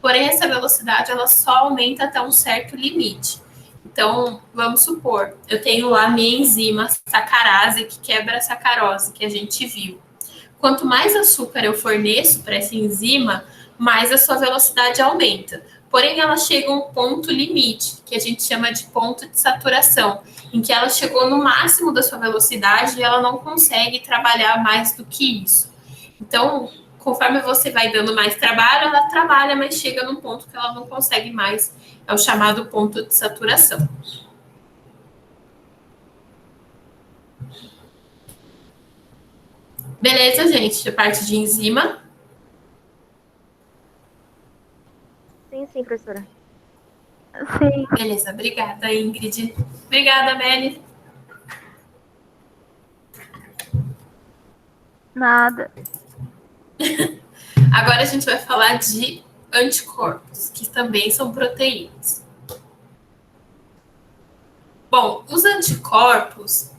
Porém, essa velocidade ela só aumenta até um certo limite. Então, vamos supor, eu tenho lá a minha enzima sacarase, que quebra a sacarose, que a gente viu. Quanto mais açúcar eu forneço para essa enzima, mais a sua velocidade aumenta. Porém, ela chega a um ponto limite, que a gente chama de ponto de saturação, em que ela chegou no máximo da sua velocidade e ela não consegue trabalhar mais do que isso. Então, conforme você vai dando mais trabalho, ela trabalha, mas chega num ponto que ela não consegue mais. É o chamado ponto de saturação. Beleza, gente? A parte de enzima. Sim, professora. Sim. Beleza, obrigada, Ingrid. Obrigada, Meli. Nada. Agora a gente vai falar de anticorpos, que também são proteínas. Bom, os anticorpos,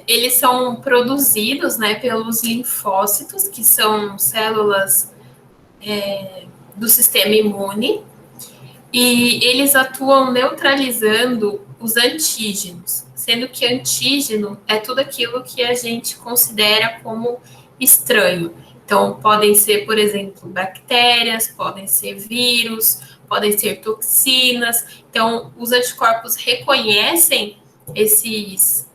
eles são produzidos, né, pelos linfócitos, que são células do sistema imune, e eles atuam neutralizando os antígenos, sendo que antígeno é tudo aquilo que a gente considera como estranho. Então, podem ser, por exemplo, bactérias, podem ser vírus, podem ser toxinas. Então, os anticorpos reconhecem esses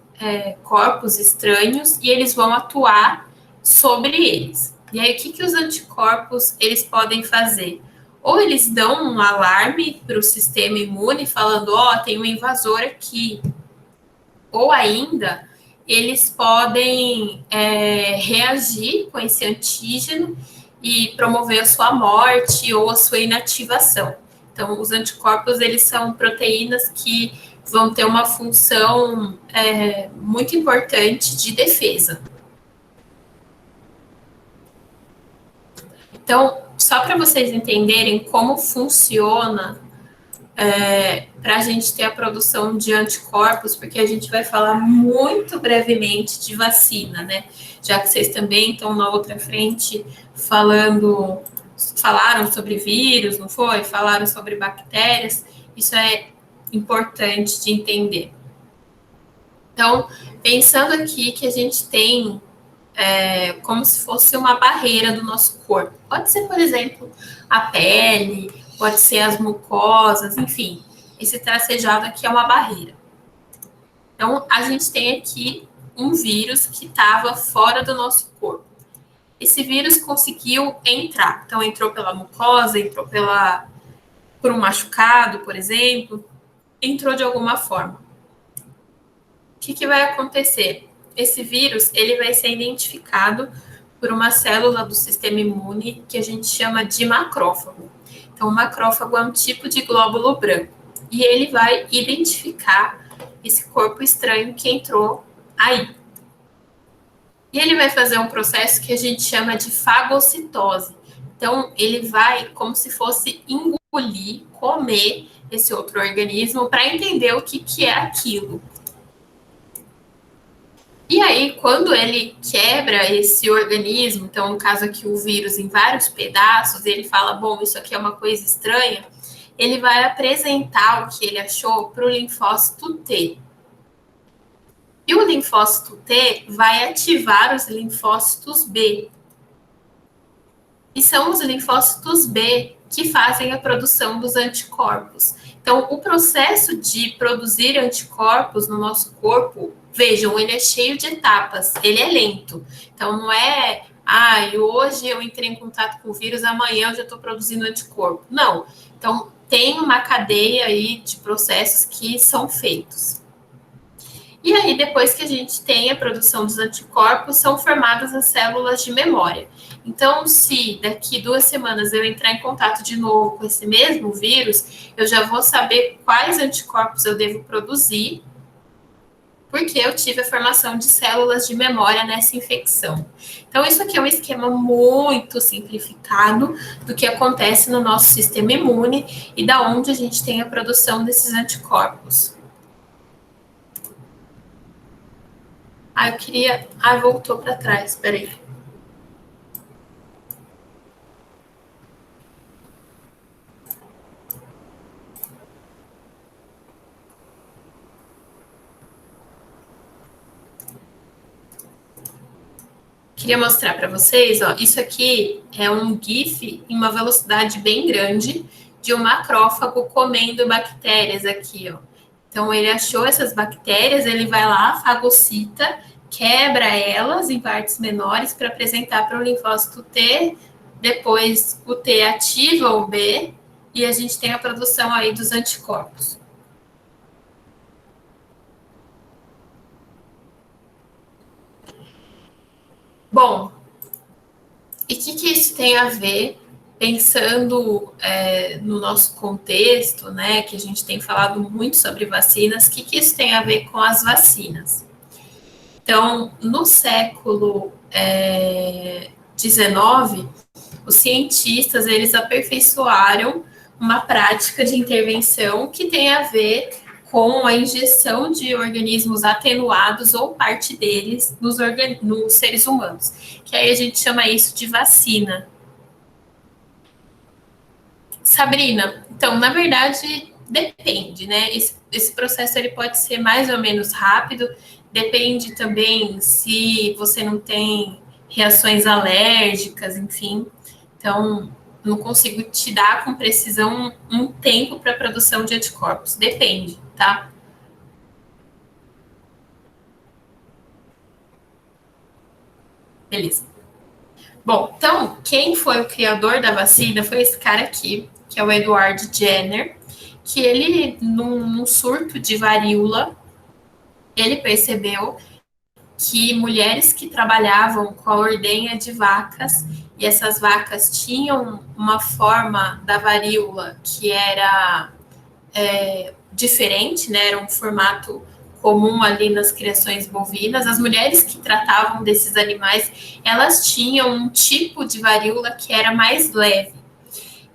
corpos estranhos e eles vão atuar sobre eles. E aí, o que os anticorpos eles podem fazer? Ou eles dão um alarme para o sistema imune, falando, tem um invasor aqui. Ou ainda, eles podem reagir com esse antígeno e promover a sua morte ou a sua inativação. Então, os anticorpos, eles são proteínas que vão ter uma função muito importante de defesa. Então, só para vocês entenderem como funciona para a gente ter a produção de anticorpos, porque a gente vai falar muito brevemente de vacina, né? Já que vocês também estão na outra frente falaram sobre vírus, não foi? Falaram sobre bactérias, isso é importante de entender. Então, pensando aqui que a gente tem como se fosse uma barreira do nosso corpo. Pode ser, por exemplo, a pele, pode ser as mucosas, enfim. Esse tracejado aqui é uma barreira. Então, a gente tem aqui um vírus que estava fora do nosso corpo. Esse vírus conseguiu entrar. Então, entrou pela mucosa, entrou por um machucado, por exemplo. Entrou de alguma forma. O que vai acontecer? Esse vírus ele vai ser identificado por uma célula do sistema imune que a gente chama de macrófago. Então, o macrófago é um tipo de glóbulo branco. E ele vai identificar esse corpo estranho que entrou aí. E ele vai fazer um processo que a gente chama de fagocitose. Então, ele vai como se fosse engolir, comer esse outro organismo para entender o que é aquilo. E aí, quando ele quebra esse organismo, então, no caso aqui, o vírus em vários pedaços, ele fala, bom, isso aqui é uma coisa estranha, ele vai apresentar o que ele achou para o linfócito T. E o linfócito T vai ativar os linfócitos B. E são os linfócitos B que fazem a produção dos anticorpos. Então, o processo de produzir anticorpos no nosso corpo, vejam, ele é cheio de etapas, ele é lento. Então, não é, hoje eu entrei em contato com o vírus, amanhã eu já estou produzindo anticorpo. Não. Então, tem uma cadeia aí de processos que são feitos. E aí, depois que a gente tem a produção dos anticorpos, são formadas as células de memória. Então, se daqui 2 semanas eu entrar em contato de novo com esse mesmo vírus, eu já vou saber quais anticorpos eu devo produzir, porque eu tive a formação de células de memória nessa infecção. Então, isso aqui é um esquema muito simplificado do que acontece no nosso sistema imune e da onde a gente tem a produção desses anticorpos. voltou para trás, peraí. Queria mostrar para vocês, ó, isso aqui é um GIF em uma velocidade bem grande de um macrófago comendo bactérias aqui, ó. Então, ele achou essas bactérias, ele vai lá, fagocita, quebra elas em partes menores para apresentar para o linfócito T, depois o T ativa o B e a gente tem a produção aí dos anticorpos. Bom, e o que isso tem a ver, pensando no nosso contexto, né, que a gente tem falado muito sobre vacinas, o que isso tem a ver com as vacinas? Então, no século XIX, os cientistas, eles aperfeiçoaram uma prática de intervenção que tem a ver com a injeção de organismos atenuados ou parte deles nos seres humanos, que aí a gente chama isso de vacina. Sabrina, então, na verdade, depende, né? Esse processo ele pode ser mais ou menos rápido, depende também se você não tem reações alérgicas, enfim. Então, não consigo te dar com precisão um tempo para a produção de anticorpos. Depende, tá? Beleza. Bom, então, quem foi o criador da vacina foi esse cara aqui, que é o Edward Jenner, que ele, num surto de varíola, ele percebeu que mulheres que trabalhavam com a ordenha de vacas, e essas vacas tinham uma forma da varíola que era diferente, né? Era um formato comum ali nas criações bovinas. As mulheres que tratavam desses animais, elas tinham um tipo de varíola que era mais leve.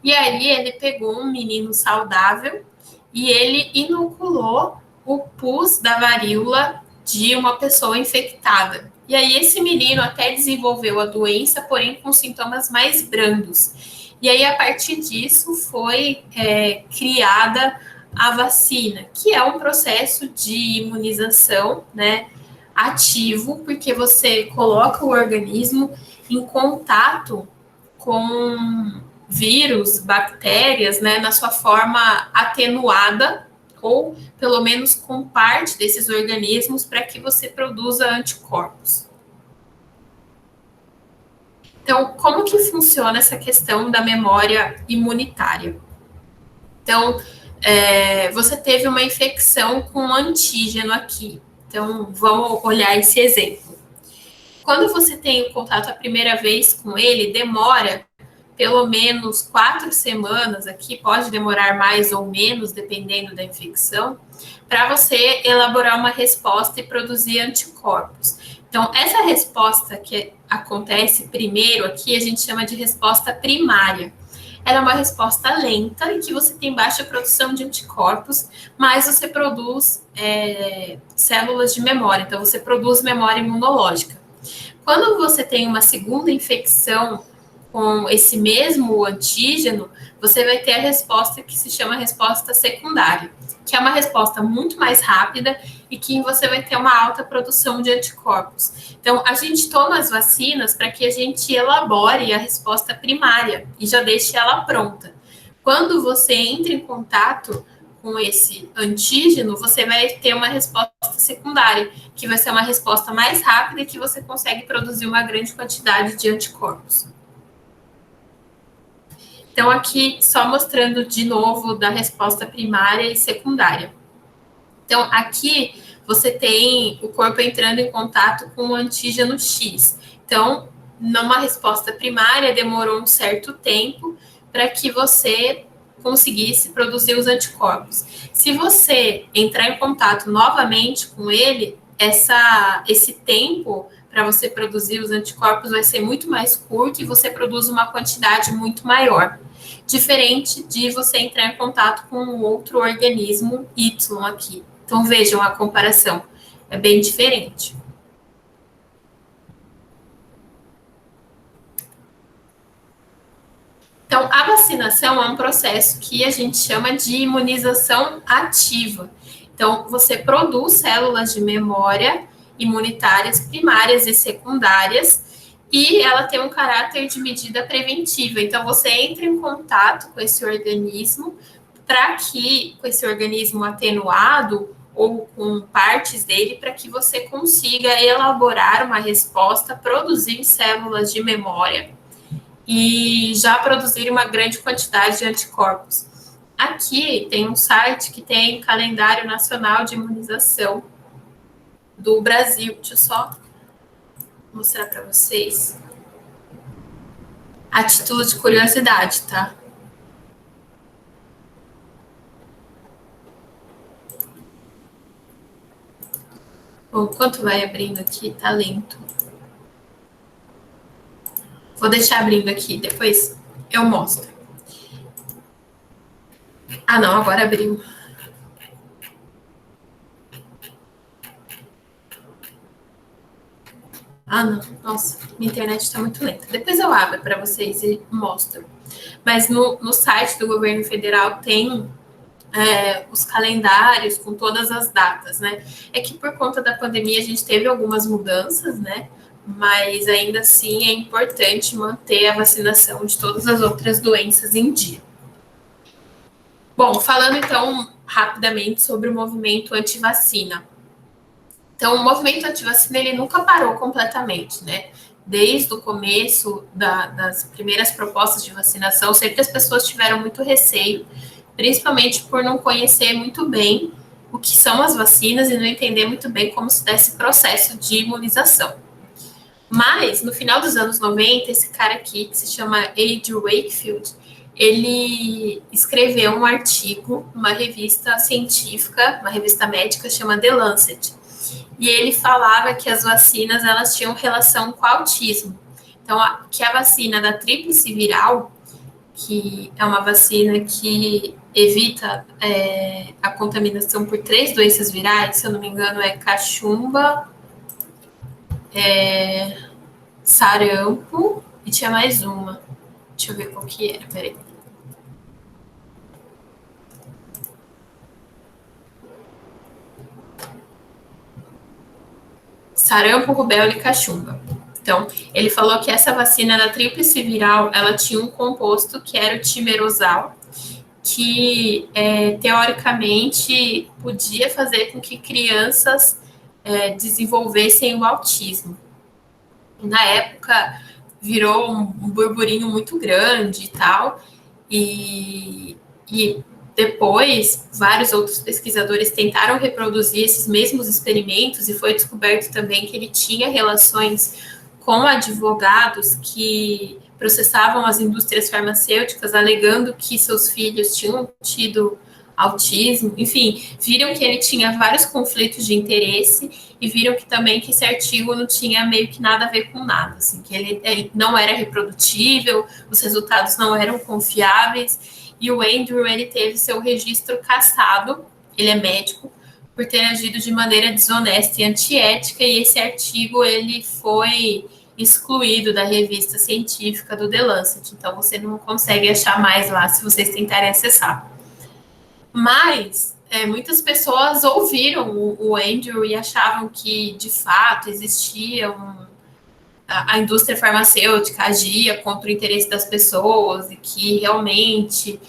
E aí ele pegou um menino saudável e ele inoculou o pus da varíola de uma pessoa infectada. E aí esse menino até desenvolveu a doença, porém com sintomas mais brandos. E aí, a partir disso, foi criada a vacina, que é um processo de imunização, né, ativo, porque você coloca o organismo em contato com vírus, bactérias, né, na sua forma atenuada, ou pelo menos com parte desses organismos, para que você produza anticorpos. Então, como que funciona essa questão da memória imunitária? Então, você teve uma infecção com um antígeno aqui. Então, vamos olhar esse exemplo. Quando você tem o contato a primeira vez com ele, demora pelo menos 4 semanas aqui, pode demorar mais ou menos, dependendo da infecção, para você elaborar uma resposta e produzir anticorpos. Então, essa resposta que acontece primeiro aqui, a gente chama de resposta primária. Ela é uma resposta lenta em que você tem baixa produção de anticorpos, mas você produz células de memória, então você produz memória imunológica. Quando você tem uma segunda infecção com esse mesmo antígeno, você vai ter a resposta que se chama resposta secundária, que é uma resposta muito mais rápida e que você vai ter uma alta produção de anticorpos. Então, a gente toma as vacinas para que a gente elabore a resposta primária e já deixe ela pronta. Quando você entra em contato com esse antígeno, você vai ter uma resposta secundária, que vai ser uma resposta mais rápida e que você consegue produzir uma grande quantidade de anticorpos. Então, aqui, só mostrando de novo da resposta primária e secundária. Então, aqui, você tem o corpo entrando em contato com o antígeno X. Então, numa resposta primária, demorou um certo tempo para que você conseguisse produzir os anticorpos. Se você entrar em contato novamente com ele, esse tempo para você produzir os anticorpos vai ser muito mais curto e você produz uma quantidade muito maior. Diferente de você entrar em contato com um outro organismo Y aqui. Então, vejam a comparação. É bem diferente. Então, a vacinação é um processo que a gente chama de imunização ativa. Então, você produz células de memória imunitárias primárias e secundárias, e ela tem um caráter de medida preventiva. Então, você entra em contato com esse organismo para que, com esse organismo atenuado ou com partes dele, para que você consiga elaborar uma resposta, produzir células de memória e já produzir uma grande quantidade de anticorpos. Aqui tem um site que tem calendário nacional de imunização do Brasil. Deixa eu só mostrar para vocês. A título de curiosidade, tá? Bom, enquanto vai abrindo aqui, tá lento. Vou deixar abrindo aqui, depois eu mostro. Ah, não, agora abriu. Ah, não. Nossa, minha internet está muito lenta. Depois eu abro para vocês e mostro. Mas no site do governo federal tem os calendários com todas as datas, né? É que por conta da pandemia a gente teve algumas mudanças, né? Mas ainda assim é importante manter a vacinação de todas as outras doenças em dia. Bom, falando então rapidamente sobre o movimento antivacina. Então, o movimento antivacina, ele nunca parou completamente, né? Desde o começo das primeiras propostas de vacinação, sempre as pessoas tiveram muito receio, principalmente por não conhecer muito bem o que são as vacinas e não entender muito bem como se dá esse processo de imunização. Mas, no final dos anos 90, esse cara aqui, que se chama A.J. Wakefield, ele escreveu um artigo numa revista científica, uma revista médica, chama The Lancet. E ele falava que as vacinas, elas tinham relação com o autismo. Então, que a vacina da tríplice viral, que é uma vacina que evita a contaminação por 3 doenças virais, se eu não me engano, é cachumba, sarampo e tinha mais uma. Deixa eu ver qual que era, peraí. Sarampo, rubéola e cachumba. Então, ele falou que essa vacina da tríplice viral, ela tinha um composto que era o timerosal, que teoricamente podia fazer com que crianças desenvolvessem o autismo. Na época virou um burburinho muito grande e tal, e depois vários outros pesquisadores tentaram reproduzir esses mesmos experimentos e foi descoberto também que ele tinha relações com advogados que processavam as indústrias farmacêuticas alegando que seus filhos tinham tido autismo, enfim, viram que ele tinha vários conflitos de interesse e viram que também que esse artigo não tinha meio que nada a ver com nada, assim, que ele não era reprodutível, os resultados não eram confiáveis, e o Andrew, ele teve seu registro cassado, ele é médico, por ter agido de maneira desonesta e antiética, e esse artigo, ele foi excluído da revista científica do The Lancet, então você não consegue achar mais lá se vocês tentarem acessar. Mas muitas pessoas ouviram o Andrew e achavam que, de fato, existia a indústria farmacêutica agia contra o interesse das pessoas e que realmente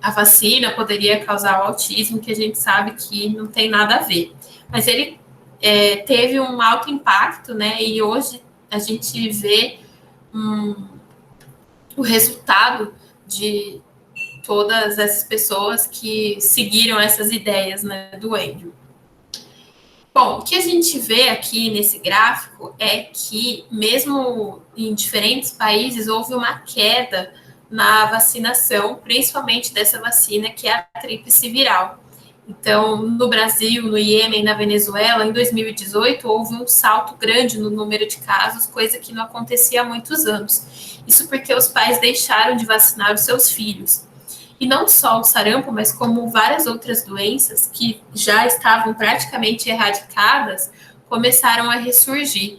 a vacina poderia causar o autismo, que a gente sabe que não tem nada a ver. Mas ele teve um alto impacto, né? E hoje a gente vê o resultado de todas essas pessoas que seguiram essas ideias, né, do Andrew. Bom, o que a gente vê aqui nesse gráfico é que, mesmo em diferentes países, houve uma queda na vacinação, principalmente dessa vacina, que é a tríplice viral. Então, no Brasil, no Iêmen, na Venezuela, em 2018, houve um salto grande no número de casos, coisa que não acontecia há muitos anos. Isso porque os pais deixaram de vacinar os seus filhos. E não só o sarampo, mas como várias outras doenças que já estavam praticamente erradicadas, começaram a ressurgir.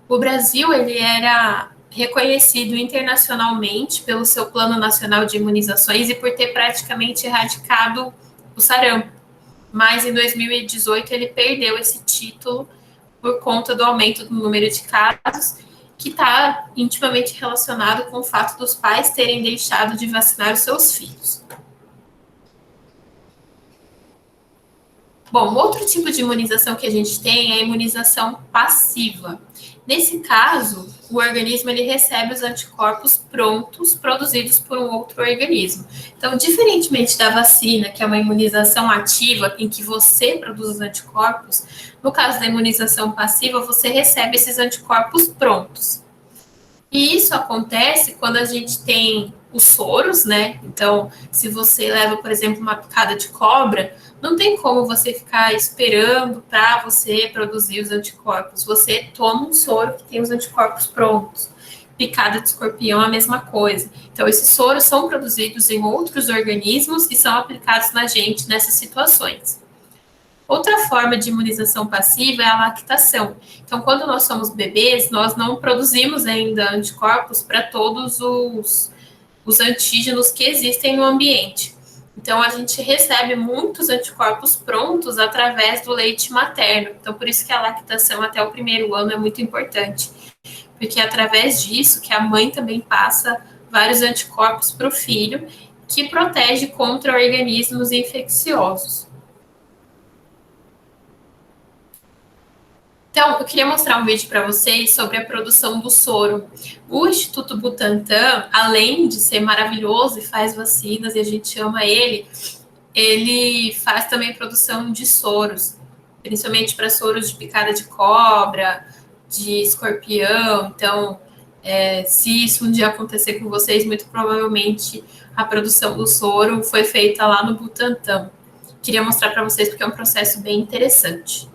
O Brasil, ele era reconhecido internacionalmente pelo seu Plano Nacional de Imunizações e por ter praticamente erradicado o sarampo. Mas em 2018 ele perdeu esse título por conta do aumento do número de casos, que está intimamente relacionado com o fato dos pais terem deixado de vacinar os seus filhos. Bom, outro tipo de imunização que a gente tem é a imunização passiva. Nesse caso, o organismo ele recebe os anticorpos prontos, produzidos por um outro organismo. Então, diferentemente da vacina, que é uma imunização ativa, em que você produz os anticorpos, no caso da imunização passiva, você recebe esses anticorpos prontos. E isso acontece quando a gente tem os soros, né? Então, se você leva, por exemplo, uma picada de cobra, não tem como você ficar esperando para você produzir os anticorpos. Você toma um soro que tem os anticorpos prontos. Picada de escorpião, a mesma coisa. Então, esses soros são produzidos em outros organismos e são aplicados na gente nessas situações. Outra forma de imunização passiva é a lactação. Então, quando nós somos bebês, nós não produzimos ainda anticorpos para todos os antígenos que existem no ambiente. Então, a gente recebe muitos anticorpos prontos através do leite materno. Então, por isso que a lactação até o primeiro ano é muito importante. Porque é através disso que a mãe também passa vários anticorpos para o filho, que protege contra organismos infecciosos. Então, eu queria mostrar um vídeo para vocês sobre a produção do soro. O Instituto Butantan, além de ser maravilhoso e faz vacinas, e a gente ama ele, ele faz também produção de soros, principalmente para soros de picada de cobra, de escorpião. Então, se isso um dia acontecer com vocês, muito provavelmente a produção do soro foi feita lá no Butantan. Queria mostrar para vocês porque é um processo bem interessante.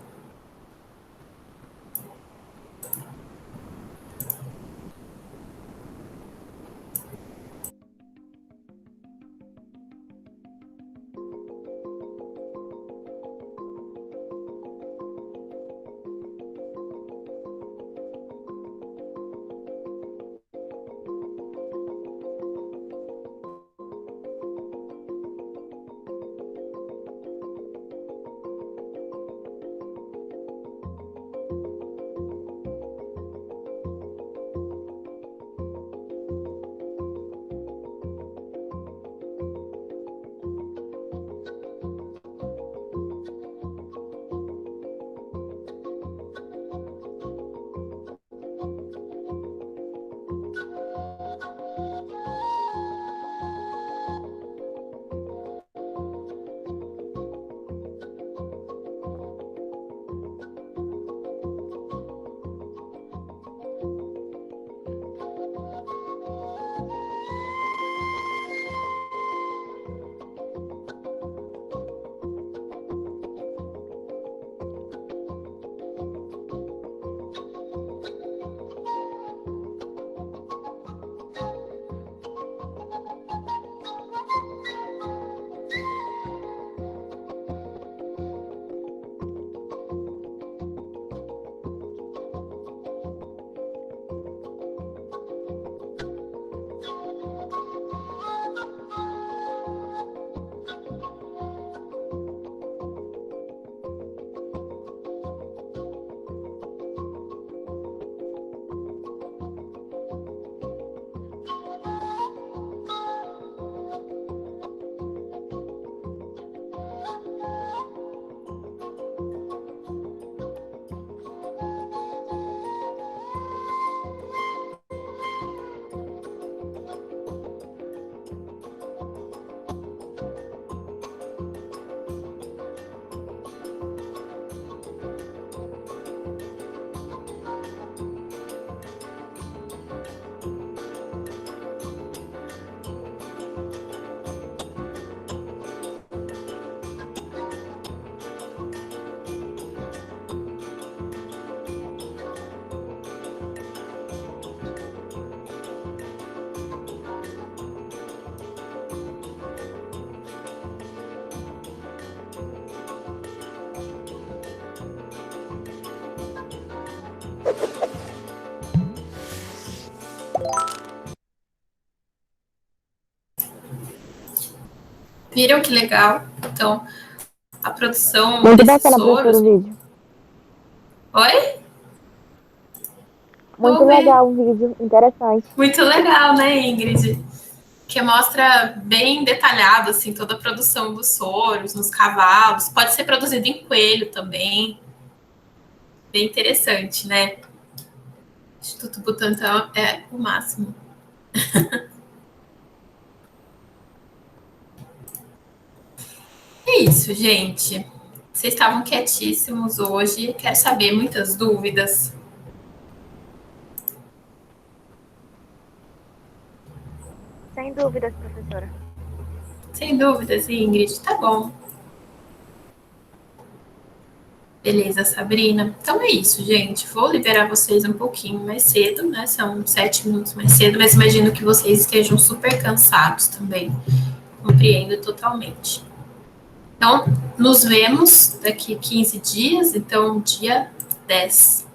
Viram que legal? Então, a produção Muito desses bacana, professora, soros... o vídeo. Oi? Muito legal o vídeo, interessante. Muito legal, né, Ingrid? Que mostra bem detalhado, assim, toda a produção dos soros, nos cavalos. Pode ser produzido em coelho também. Bem interessante, né? Instituto Butantan é o máximo. É isso, gente. Vocês estavam quietíssimos hoje. Quero saber muitas dúvidas. Sem dúvidas, professora. Sem dúvidas, Ingrid. Tá bom. Beleza, Sabrina. Então é isso, gente. Vou liberar vocês um pouquinho mais cedo, né? São 7 minutos mais cedo, mas imagino que vocês estejam super cansados também. Compreendo totalmente. Então, nos vemos daqui 15 dias, então dia 10.